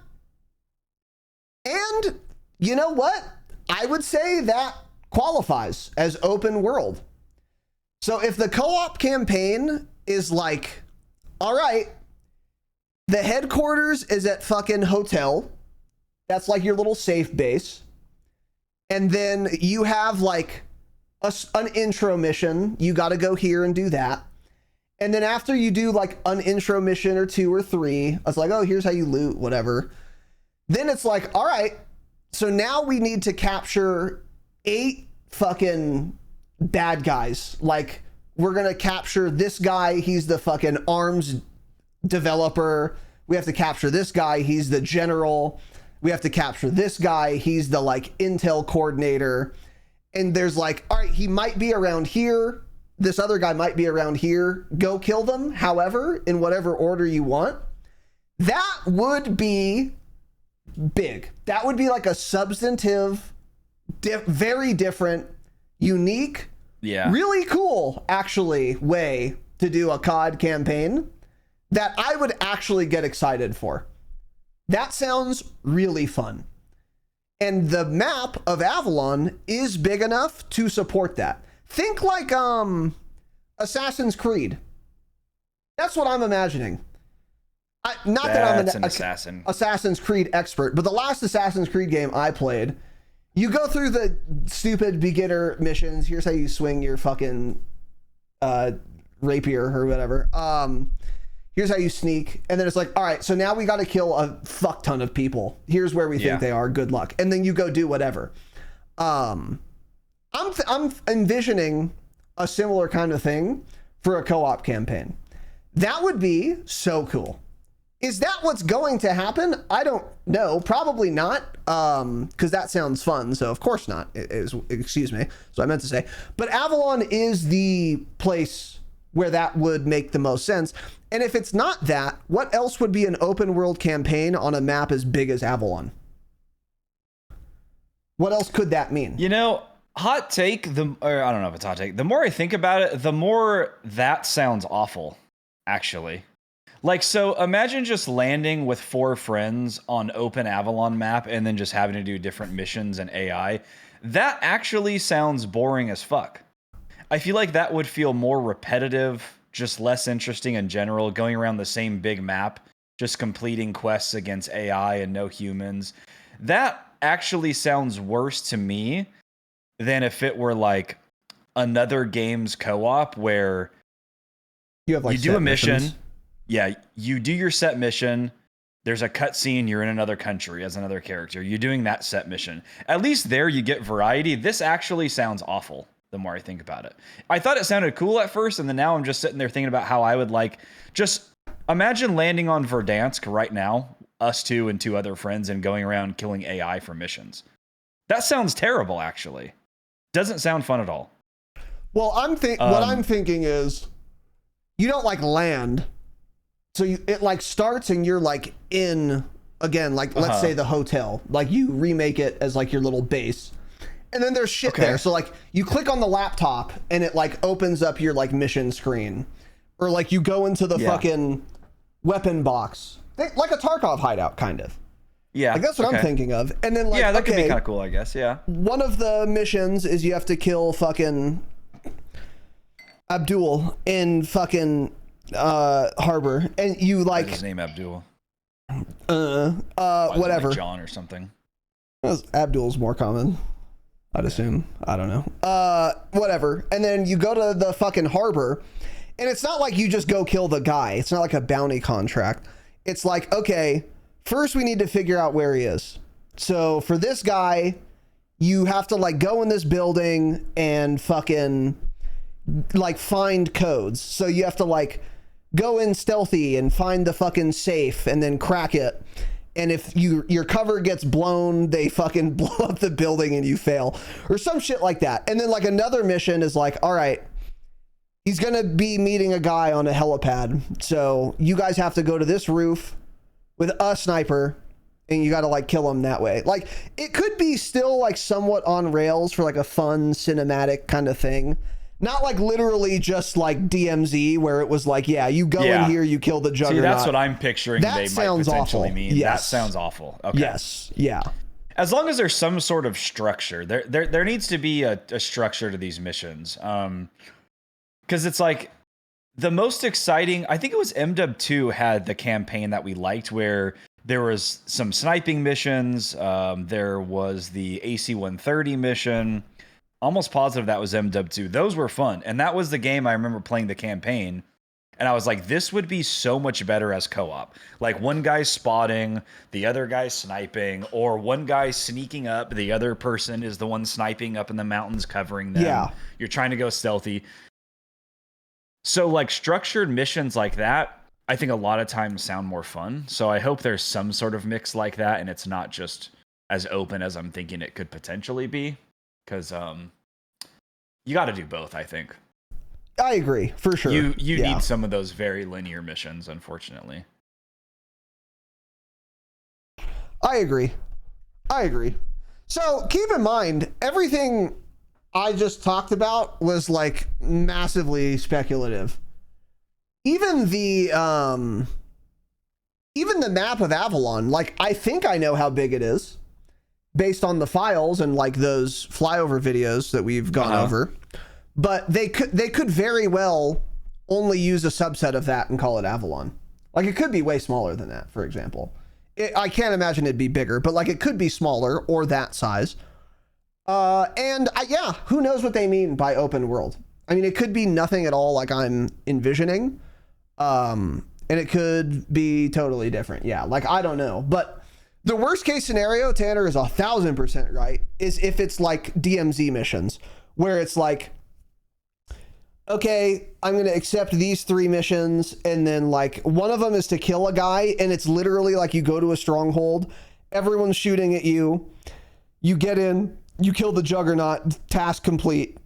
And you know what? I would say that qualifies as open world. So if the co-op campaign is like, all right, the headquarters is at fucking hotel. That's like your little safe base. And then you have like an intro mission. You got to go here and do that. And then after you do like an intro mission or 2 or 3, it's like, oh, here's how you loot, whatever. Then it's like, all right, so now we need to capture 8 fucking bad guys. Like, we're going to capture this guy. He's the fucking arms developer. We have to capture this guy. He's the general. We have to capture this guy. He's the like intel coordinator. And there's like, all right, he might be around here. This other guy might be around here. Go kill them. However, in whatever order you want. That would be big. That would be like a substantive, very different, unique, really cool, actually, way to do a COD campaign that I would actually get excited for. That sounds really fun. And the map of Avalon is big enough to support that. Think like Assassin's Creed. That's what I'm imagining. Not that I'm an Assassin's Creed expert, but the last Assassin's Creed game I played, you go through the stupid beginner missions. Here's how you swing your fucking rapier or whatever. Here's how you sneak. And then it's like, all right, so now we got to kill a fuck ton of people. Here's where we think they are. Good luck. And then you go do whatever. I'm envisioning a similar kind of thing for a co-op campaign. That would be so cool. Is that what's going to happen? I don't know. Probably not, because that sounds fun. So of course not. Excuse me. So I meant to say. But Avalon is the place where that would make the most sense. And if it's not that, what else would be an open world campaign on a map as big as Avalon? What else could that mean? You know, hot take, or I don't know if it's hot take. The more I think about it, the more that sounds awful, actually. Like, so imagine just landing with 4 friends on open Avalon map and then just having to do different missions and AI. That actually sounds boring as fuck. I feel like that would feel more repetitive, just less interesting in general, going around the same big map, just completing quests against AI and no humans. That actually sounds worse to me than if it were like another game's co-op where you have like you do a mission. Missions. Yeah, you do your set mission. There's a cutscene. You're in another country as another character. You're doing that set mission. At least there you get variety. This actually sounds awful the more I think about it. I thought it sounded cool at first, and then now I'm just sitting there thinking about how I would like, just imagine landing on Verdansk right now, us 2 and 2 other friends, and going around killing AI for missions. That sounds terrible, actually. Doesn't sound fun at all. Well, what I'm thinking is you don't like land. So it like starts and you're like in, again, like let's say the hotel, like you remake it as like your little base. And then there's shit there. So like you click on the laptop and it like opens up your like mission screen, or like you go into the fucking weapon box, like a Tarkov hideout kind of. Yeah. Like that's what I'm thinking of. And then like, yeah, that could be kind of cool, I guess. Yeah. One of the missions is you have to kill fucking Abdul in fucking harbor, and you like his name Abdul. Whatever. Like John or something. Abdul's more common, I'd assume. I don't know. Whatever. And then you go to the fucking harbor, and it's not like you just go kill the guy. It's not like a bounty contract. It's like, okay, first we need to figure out where he is. So for this guy, you have to like go in this building and fucking like find codes. So you have to like go in stealthy and find the fucking safe and then crack it. And if your cover gets blown, they fucking blow up the building and you fail, or some shit like that. And then like another mission is like, all right, he's going to be meeting a guy on a helipad. So you guys have to go to this roof with a sniper and you got to like kill him that way. Like it could be still like somewhat on rails for like a fun cinematic kind of thing. Not like literally just like DMZ where it was like, yeah, you go in here, you kill the juggernaut. See, that's what I'm picturing that they sounds might potentially awful. mean. Yes. That sounds awful. Okay. Yes. Yeah. As long as there's some sort of structure, there needs to be a structure to these missions. Because it's like the most exciting, I think it was MW2 had the campaign that we liked where there was some sniping missions. There was the AC-130 mission. Almost positive that was MW2. Those were fun. And that was the game I remember playing the campaign. And I was like, this would be so much better as co-op. Like one guy's spotting, the other guy's sniping, or one guy's sneaking up, the other person is the one sniping up in the mountains covering them. Yeah. You're trying to go stealthy. So like structured missions like that, I think a lot of times sound more fun. So I hope there's some sort of mix like that and it's not just as open as I'm thinking it could potentially be. Because you got to do both, I think. I agree, for sure. You need some of those very linear missions, unfortunately. I agree. So keep in mind, everything I just talked about was like massively speculative. Even the map of Avalon, like I think I know how big it is based on the files and like those flyover videos that we've gone over. But they could very well only use a subset of that and call it Avalon. Like it could be way smaller than that, for example. I can't imagine it'd be bigger, but like it could be smaller or that size. Yeah, who knows what they mean by open world? I mean, it could be nothing at all like I'm envisioning. And it could be totally different. Yeah, like I don't know. But the worst case scenario, Tanner is 1,000% right, is if it's like DMZ missions where it's like, okay, I'm going to accept these 3 missions, and then like one of them is to kill a guy, and it's literally like you go to a stronghold, everyone's shooting at you, you get in, you kill the juggernaut, task complete,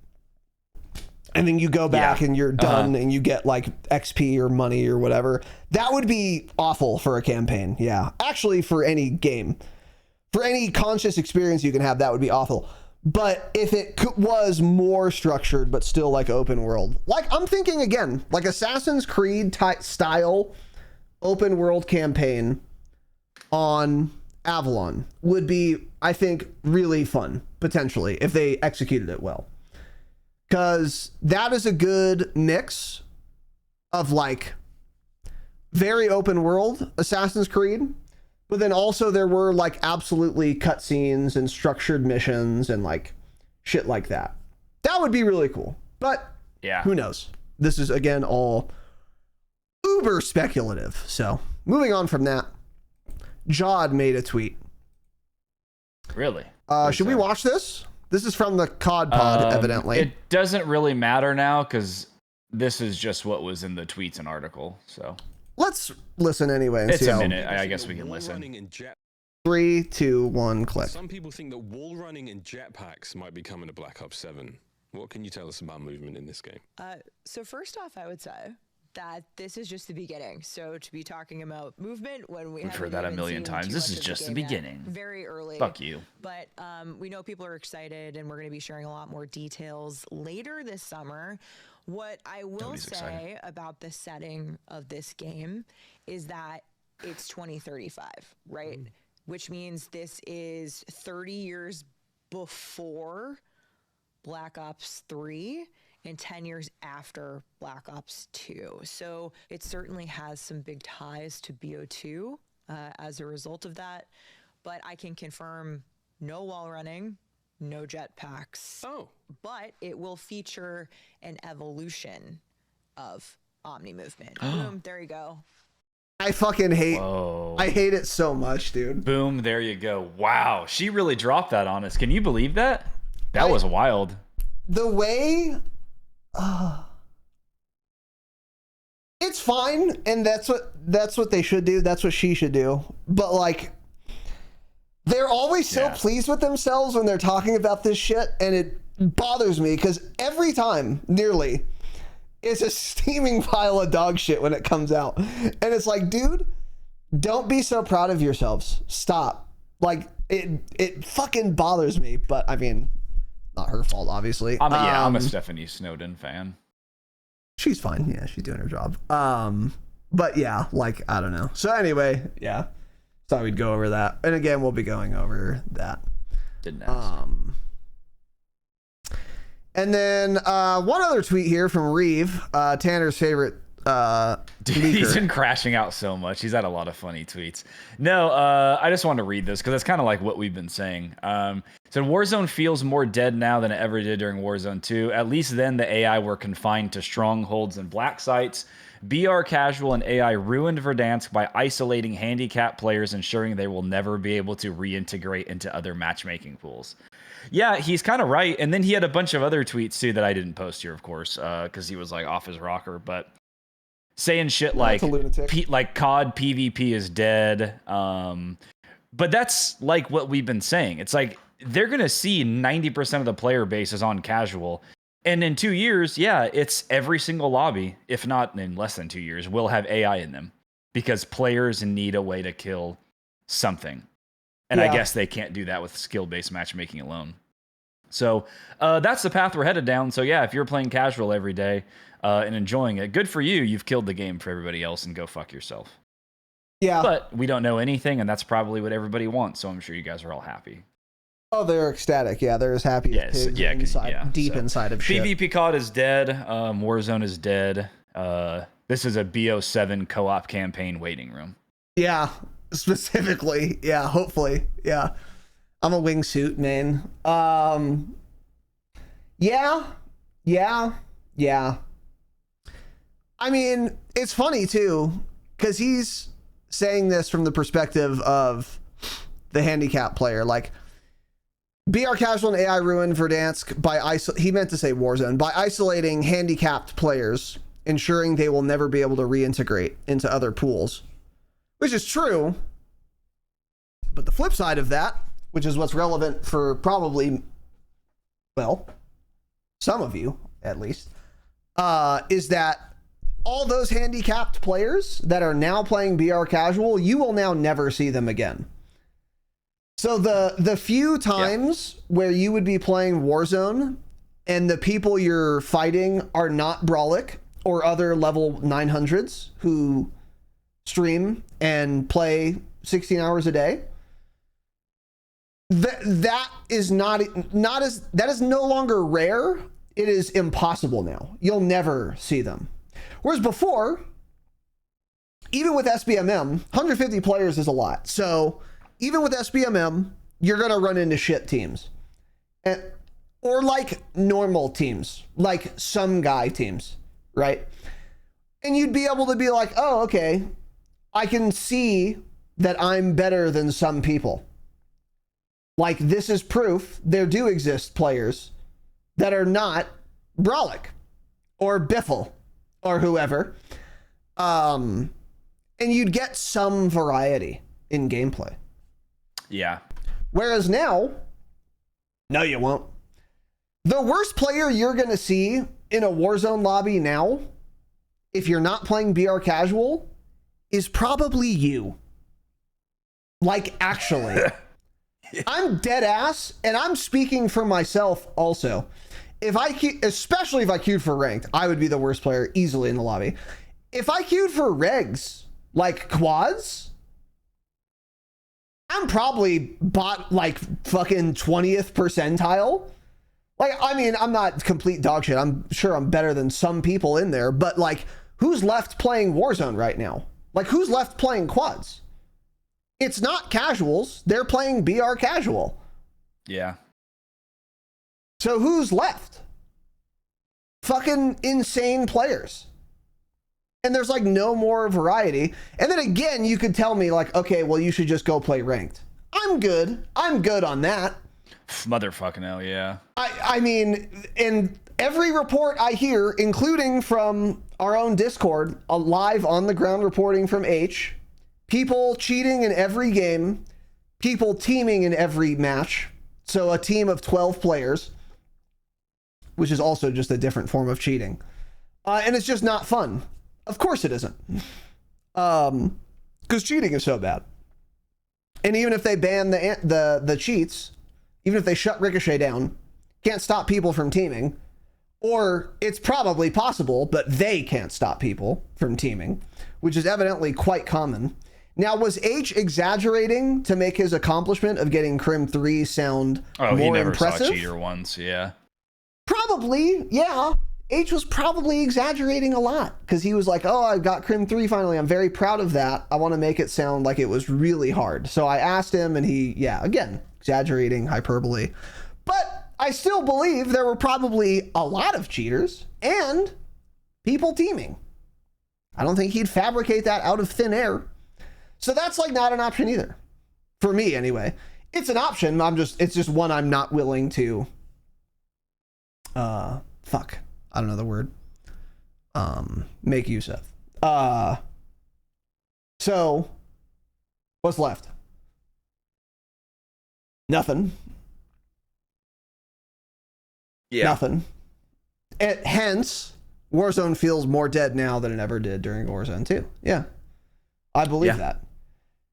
and then you go back and you're done and you get like XP or money or whatever. That would be awful for a campaign. Yeah, actually for any game, for any conscious experience you can have, that would be awful. But if it was more structured, but still like open world, like I'm thinking again, like Assassin's Creed type style open world campaign on Avalon would be, I think, really fun, potentially, if they executed it well. Because that is a good mix of like very open world Assassin's Creed, but then also there were like absolutely cutscenes and structured missions and like shit like that. That would be really cool. But yeah, who knows? This is again all uber speculative. So moving on from that, Jod made a tweet. Really? Should we watch this? This is from the COD pod, evidently. It doesn't really matter now because this is just what was in the tweets and article. So let's listen anyway. And it's see a minute. I guess we can listen. 3, 2, 1, click. Some people think that wall running and jetpacks might be coming to Black Ops 7. What can you tell us about movement in this game? So first off, I would say that this is just the beginning. So to be talking about movement when we've heard that a million times. This is just the beginning. Very early. Fuck you. But we know people are excited, and we're going to be sharing a lot more details later this summer. What I will say about the setting of this game is that it's 2035, right? Which means this is 30 years before Black Ops 3 and 10 years after Black Ops 2. So it certainly has some big ties to BO2 as a result of that. But I can confirm no wall running, no jetpacks. Oh. But it will feature an evolution of Omni movement. Boom, there you go. I fucking hate I hate it so much, dude. Boom, there you go. Wow, she really dropped that on us. Can you believe that? That was wild. The way it's fine, and that's what they should do. That's what she should do. But like they're always so pleased with themselves when they're talking about this shit, and it bothers me because every time nearly it's a steaming pile of dog shit when it comes out. And it's like, dude, don't be so proud of yourselves. Stop. Like it fucking bothers me, but I mean, not her fault, obviously. I'm a Stephanie Snowden fan. She's fine. Yeah, she's doing her job. But yeah, like, I don't know. So anyway, yeah. Thought we'd go over that. And again, we'll be going over that. Didn't ask. And then one other tweet here from Reeve, Tanner's favorite Dude, he's been crashing out so much. He's had a lot of funny tweets. No, I just wanted to read this because it's kind of like what we've been saying. So Warzone feels more dead now than it ever did during Warzone 2. At least then the AI were confined to strongholds and black sites. BR Casual and AI ruined Verdansk by isolating handicapped players, ensuring they will never be able to reintegrate into other matchmaking pools. Yeah, he's kind of right. And then he had a bunch of other tweets too that I didn't post here, of course, because he was like off his rocker. But saying shit like COD PvP is dead. But that's like what we've been saying. It's like they're going to see 90% of the player base is on casual. And in 2 years, yeah, it's every single lobby, if not in less than 2 years, will have AI in them because players need a way to kill something. And I guess they can't do that with skill-based matchmaking alone. So that's the path we're headed down. So yeah, if you're playing casual every day and enjoying it, good for you. You've killed the game for everybody else and go fuck yourself. Yeah. But we don't know anything, and that's probably what everybody wants. So I'm sure you guys are all happy. Oh, they're ecstatic. Yeah, they're as happy as pigs deep inside of shit. PvP COD is dead. Warzone is dead. This is a BO7 co-op campaign waiting room. Yeah, specifically. Yeah, hopefully. Yeah. I'm a wingsuit man. Yeah. I mean, it's funny too, because he's saying this from the perspective of the handicap player. Like, BR Casual and AI ruined Verdansk by he meant to say Warzone, by isolating handicapped players, ensuring they will never be able to reintegrate into other pools, which is true. But the flip side of that, which is what's relevant for probably, well, some of you at least, is that all those handicapped players that are now playing BR Casual, you will now never see them again. So the few times where you would be playing Warzone and the people you're fighting are not Brawlic or other level 900s who stream and play 16 hours a day, that is that is no longer rare. It is impossible now. You'll never see them. Whereas before, even with SBMM, 150 players is a lot. So even with SBMM, you're going to run into shit teams. Or like normal teams, like some guy teams, right? And you'd be able to be like, oh, okay, I can see that I'm better than some people. Like, this is proof there do exist players that are not Brawlic or Biffle or whoever. And you'd get some variety in gameplay. Yeah. Whereas now, no, you won't. The worst player you're going to see in a Warzone lobby now, if you're not playing BR Casual, is probably you. Like, actually. I'm dead ass, and I'm speaking for myself also. Especially if I queued for ranked, I would be the worst player easily in the lobby. If I queued for regs, like quads, I'm probably bot like fucking 20th percentile. Like, I mean, I'm not complete dog shit. I'm sure I'm better than some people in there, but like, who's left playing Warzone right now? Like, who's left playing quads? It's not casuals. They're playing BR Casual. Yeah. So who's left? Fucking insane players. And there's like no more variety. And then again, you could tell me like, okay, well, you should just go play ranked. I'm good on that. Motherfucking hell, yeah. I mean, in every report I hear, including from our own Discord, a live on the ground reporting from H, people cheating in every game, people teaming in every match. So a team of 12 players, which is also just a different form of cheating. And it's just not fun. Of course it isn't. Because cheating is so bad. And even if they ban the cheats, even if they shut Ricochet down, can't stop people from teaming. Or it's probably possible, but they can't stop people from teaming, which is evidently quite common. Now, was H exaggerating to make his accomplishment of getting Crim 3 sound more he never impressive? saw cheater once, yeah. Probably, yeah. H was probably exaggerating a lot because he was like, oh, I got Crim 3 finally. I'm very proud of that. I want to make it sound like it was really hard. So I asked him and he, yeah, again, exaggerating, hyperbole. But I still believe there were probably a lot of cheaters and people teaming. I don't think he'd fabricate that out of thin air. So that's like not an option either. For me, anyway. It's an option. It's just one I'm not willing to fuck. I don't know the word. Make use of. So what's left? Nothing. Yeah. Nothing. And hence, Warzone feels more dead now than it ever did during Warzone 2. Yeah. I believe that.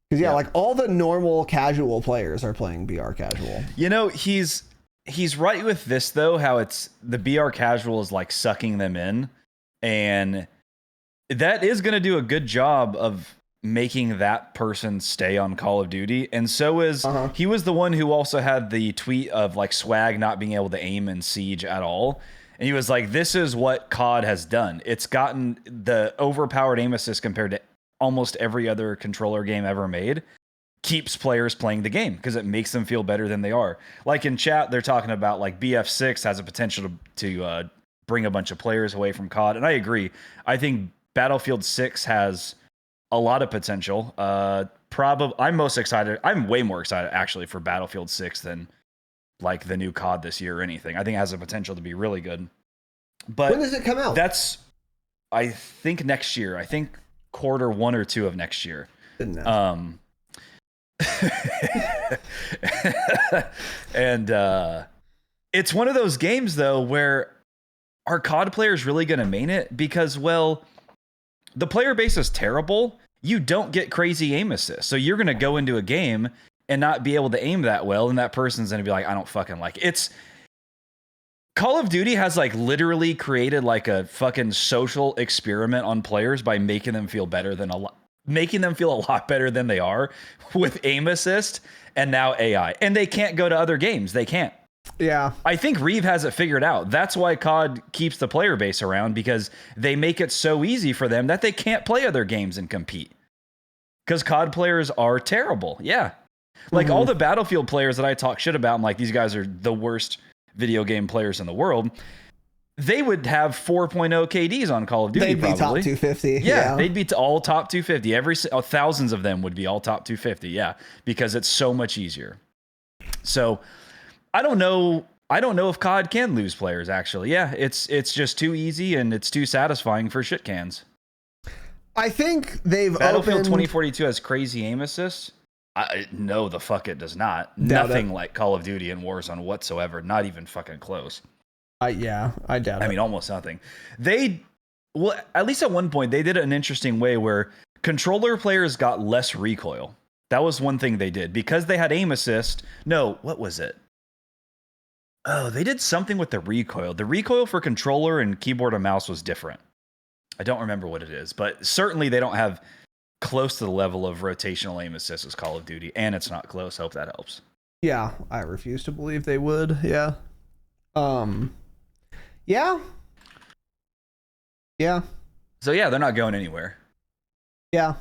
Because like all the normal casual players are playing BR casual. You know, he's right with this though, how it's the BR casual is like sucking them in, and that is going to do a good job of making that person stay on Call of Duty. And so is he was the one who also had the tweet of like Swag not being able to aim in Siege at all. And he was like, this is what COD has done. It's gotten the overpowered aim assist compared to almost every other controller game ever made, keeps players playing the game because it makes them feel better than they are. Like in chat, they're talking about like BF6 has a potential to bring a bunch of players away from COD. And I agree. I think Battlefield 6 has a lot of potential. I'm most excited. I'm way more excited actually for Battlefield 6 than like the new COD this year or anything. I think it has the potential to be really good. But when does it come out? That's, I think next year. I think quarter 1 or 2 of next year. And it's one of those games though where are COD players really going to main it? Because, well, the player base is terrible. You don't get crazy aim assist. So you're going to go into a game and not be able to aim that well. And that person's going to be like, I don't fucking like it. It's Call of Duty has like literally created like a fucking social experiment on players by making them feel better than making them feel a lot better than they are with aim assist and now AI. And they can't go to other games. They can't. Yeah. I think Reeve has it figured out. That's why COD keeps the player base around, because they make it so easy for them that they can't play other games and compete. Because COD players are terrible. Yeah. Like all the Battlefield players that I talk shit about, I'm like, these guys are the worst video game players in the world. They would have 4.0 KDs on Call of Duty. They'd be top 250. Yeah, they'd be all top 250. Thousands of them would be all top 250. Yeah, because it's so much easier. So I don't know if COD can lose players. Actually, yeah, it's just too easy and it's too satisfying for shit cans. I think Battlefield 2042 has crazy aim assists. No, the fuck it does not. Nothing like Call of Duty and Warzone whatsoever. Not even fucking close. I doubt it. I mean, almost nothing. Well, at least at one point, they did it an interesting way where controller players got less recoil. That was one thing they did because they had aim assist. No, what was it? Oh, they did something with the recoil. The recoil for controller and keyboard and mouse was different. I don't remember what it is, but certainly they don't have close to the level of rotational aim assist as Call of Duty, and it's not close. Hope that helps. Yeah, I refuse to believe they would. Yeah. Yeah. So yeah, they're not going anywhere. Yeah.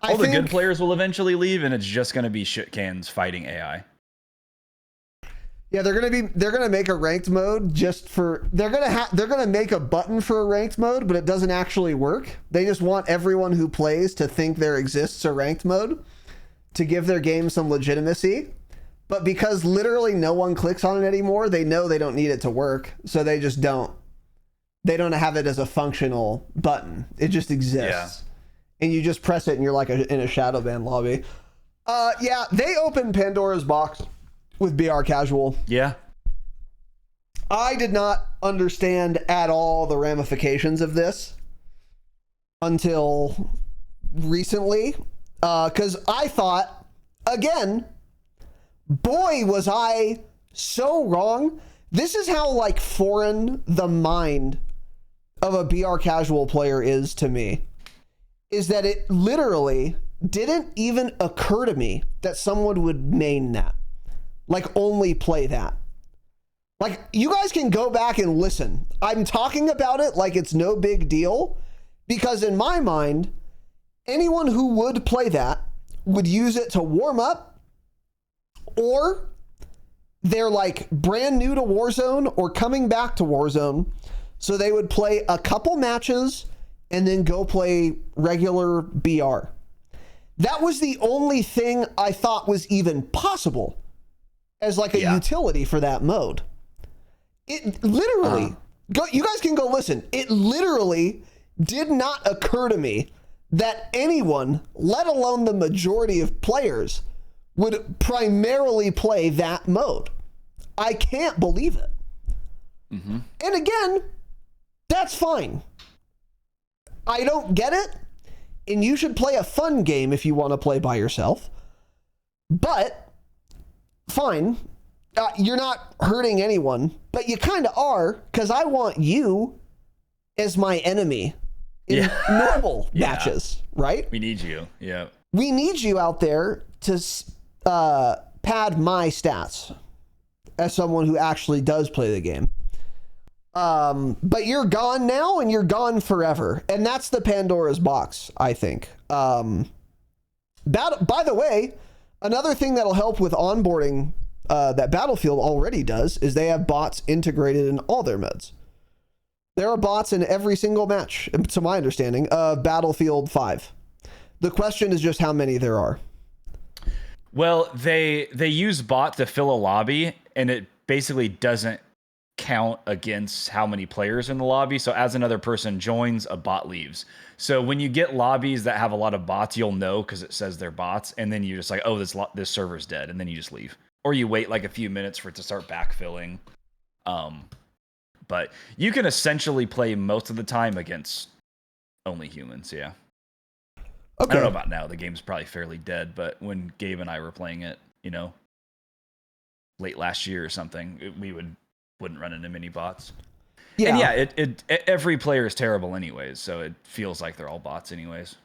All the good players will eventually leave, and it's just going to be shit cans fighting AI. Yeah, they're gonna make a ranked mode they're gonna make a button for a ranked mode, but it doesn't actually work. They just want everyone who plays to think there exists a ranked mode to give their game some legitimacy. But because literally no one clicks on it anymore, they know they don't need it to work, so they just don't. They don't have it as a functional button. It just exists. Yeah. And you just press it and you're like in a Shadowban lobby. Yeah, they opened Pandora's box with BR Casual. Yeah. I did not understand at all the ramifications of this until recently. Because I thought, again, boy, was I so wrong. This is how like foreign the mind of a BR Casual player is to me. Is that it literally didn't even occur to me that someone would main that. Like, only play that. Like, you guys can go back and listen. I'm talking about it like it's no big deal, because in my mind, anyone who would play that would use it to warm up, or they're like brand new to Warzone or coming back to Warzone. So they would play a couple matches and then go play regular BR. That was the only thing I thought was even possible as like a utility for that mode. It literally, you guys can go listen. It literally did not occur to me that anyone, let alone the majority of players, would primarily play that mode. I can't believe it. Mm-hmm. And again, that's fine. I don't get it. And you should play a fun game if you want to play by yourself. But, fine. You're not hurting anyone, but you kind of are, because I want you as my enemy in normal matches, right? We need you. Yeah. We need you out there to pad my stats as someone who actually does play the game. But you're gone now, and you're gone forever. And that's the Pandora's box, I think. By the way, another thing that'll help with onboarding that Battlefield already does is they have bots integrated in all their modes. There are bots in every single match, to my understanding, of Battlefield 5. The question is just how many there are. Well, they use bot to fill a lobby, and it basically doesn't count against how many players in the lobby. So as another person joins, a bot leaves. So when you get lobbies that have a lot of bots, you'll know because it says they're bots, and then you're just like, oh, this server's dead, and then you just leave. Or you wait like a few minutes for it to start backfilling. But you can essentially play most of the time against only humans, yeah. Okay. I don't know about now. The game's probably fairly dead, but when Gabe and I were playing it, late last year or something, we wouldn't run into many bots. Yeah. And yeah, every player is terrible anyways, so it feels like they're all bots anyways.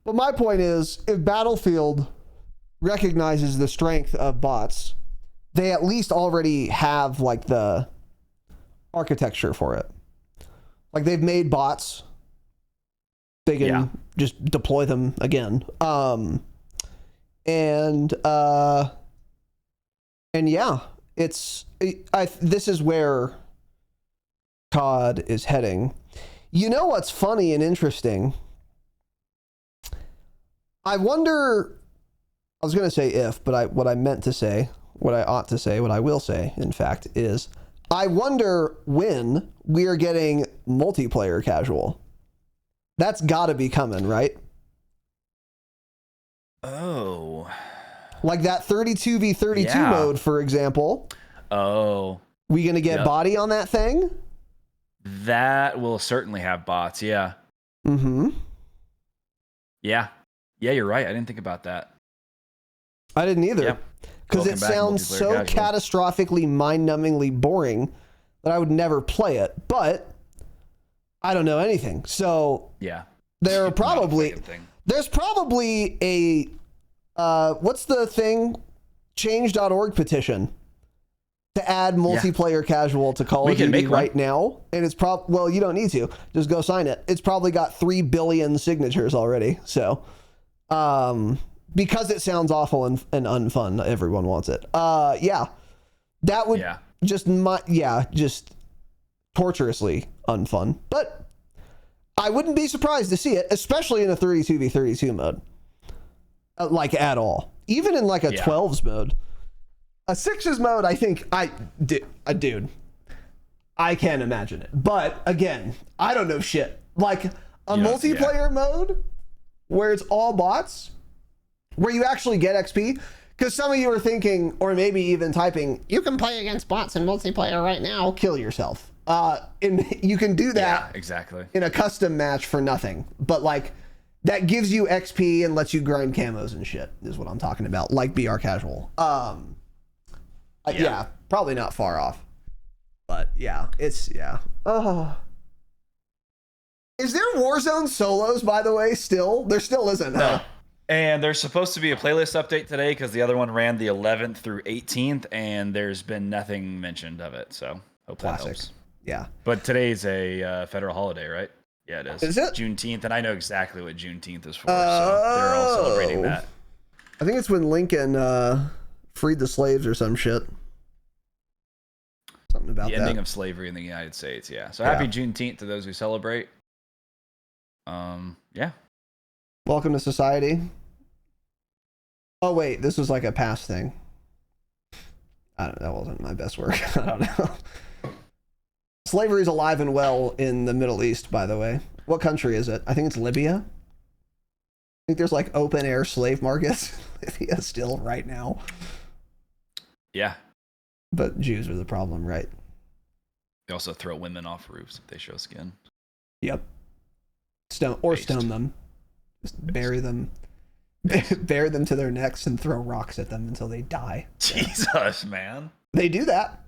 But my point is, if Battlefield recognizes the strength of bots, they at least already have like the architecture for it. Like, they've made bots. They can just deploy them again. And yeah, this is where COD is heading. You know what's funny and interesting? I wonder, I was going to say if, but what I meant to say, what I ought to say, what I will say, in fact, is I wonder when we are getting multiplayer casual. That's got to be coming, right? Oh. Like that 32v32 mode, for example. Oh. We going to get body on that thing? That will certainly have bots, yeah. Mm-hmm. Yeah. Yeah, you're right. I didn't think about that. I didn't either. Because it sounds so catastrophically, mind-numbingly boring that I would never play it. But I don't know there's probably a what's the thing? Change.org petition to add multiplayer casual to Call of Duty right now. And it's well, you don't need to. Just go sign it. It's probably got 3 billion signatures already. So because it sounds awful and unfun, everyone wants it. That would just torturously unfun. But I wouldn't be surprised to see it, especially in a 32v32 mode. Like, at all. Even in like a 12s mode. A 6s mode, I think, dude, I can't imagine it. But again, I don't know shit. Like a multiplayer mode where it's all bots, where you actually get XP. Because some of you are thinking, or maybe even typing, you can play against bots in multiplayer right now. Kill yourself. And you can do that exactly in a custom match for nothing. But like, that gives you XP and lets you grind camos and shit, is what I'm talking about. Like BR Casual. Probably not far off. But yeah, it's Is there Warzone solos, by the way, still? There still isn't. No. Huh? And there's supposed to be a playlist update today because the other one ran the 11th through 18th, and there's been nothing mentioned of it. So hope that helps. Yeah. But today's a federal holiday, right? Yeah, it is. Is it? Juneteenth, and I know exactly what Juneteenth is for, so they're all celebrating that. I think it's when Lincoln freed the slaves or some shit. Something about The that. ending of slavery in the United States, yeah. So happy Juneteenth to those who celebrate. Yeah. Welcome to society. Oh wait, this was like a past thing. That wasn't my best work. I don't know. Slavery is alive and well in the Middle East, by the way. What country is it? I think it's Libya. I think there's like open air slave markets in Libya still right now. Yeah. But Jews are the problem, right? They also throw women off roofs if they show skin. Yep. Stone them. Just bury them. Bury them to their necks and throw rocks at them until they die. Jesus, man. They do that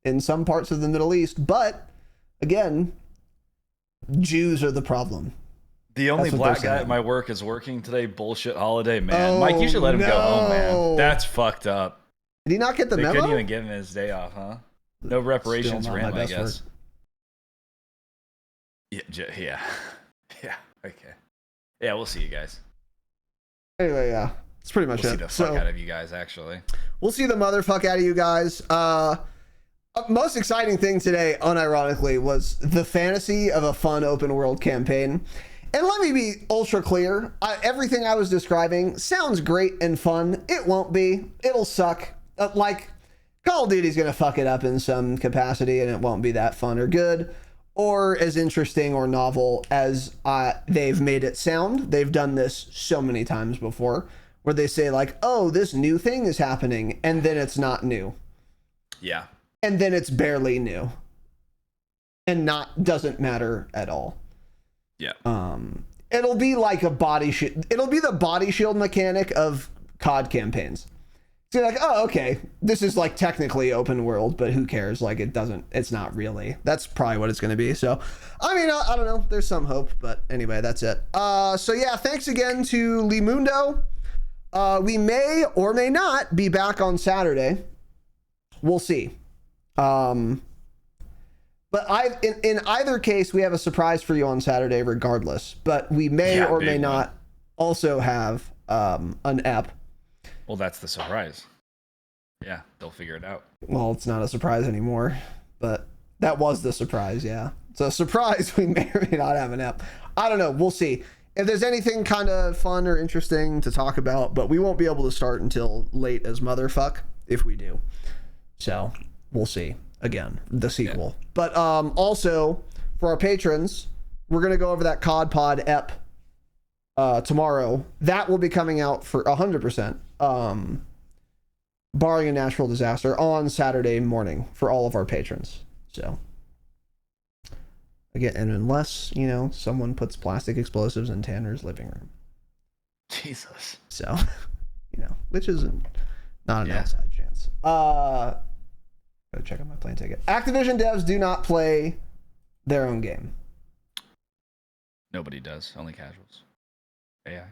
in some parts of the Middle East, but again, Jews are the problem. The only black guy at my work is working today. Bullshit holiday, man. Mike, you should let him go home, man. That's fucked up. Did he not get the memo? They couldn't even give him his day off, huh? No reparations for him, I guess. Yeah. Yeah. Okay. Yeah, we'll see you guys. Anyway, yeah. It's pretty much we'll it. See the fuck out of you guys, actually. We'll see the motherfuck out of you guys. Most exciting thing today, unironically, was the fantasy of a fun open world campaign. And let me be ultra clear. Everything I was describing sounds great and fun. It won't be. It'll suck. Like, Call of Duty's going to fuck it up in some capacity, and it won't be that fun or good or as interesting or novel as they've made it sound. They've done this so many times before, where they say like, oh, this new thing is happening, and then it's not new. Yeah. And then it's barely new. And doesn't matter at all. Yeah. It'll be like a body shield. It'll be the body shield mechanic of COD campaigns. So you're like, oh, okay, this is like technically open world, but who cares? Like it's not really. That's probably what it's going to be. So, I mean, I don't know. There's some hope, but anyway, that's it. So yeah, thanks again to Limundo. We may or may not be back on Saturday. We'll see. But in either case, we have a surprise for you on Saturday regardless, but we may or may not also have an ep. Well, that's the surprise. Yeah, they'll figure it out. Well, it's not a surprise anymore, but that was the surprise, yeah. So surprise, we may or may not have an ep. I don't know, we'll see. If there's anything kind of fun or interesting to talk about, but we won't be able to start until late as motherfuck if we do. So, we'll see. Again, the sequel. Yeah. But also, for our patrons, we're going to go over that COD Pod ep tomorrow. That will be coming out for 100%, barring a natural disaster, on Saturday morning for all of our patrons. So, again, and unless, someone puts plastic explosives in Tanner's living room. Jesus. So, which is not an outside chance. Gotta check out my plane ticket. Activision devs do not play their own game. Nobody does. Only casuals. AI.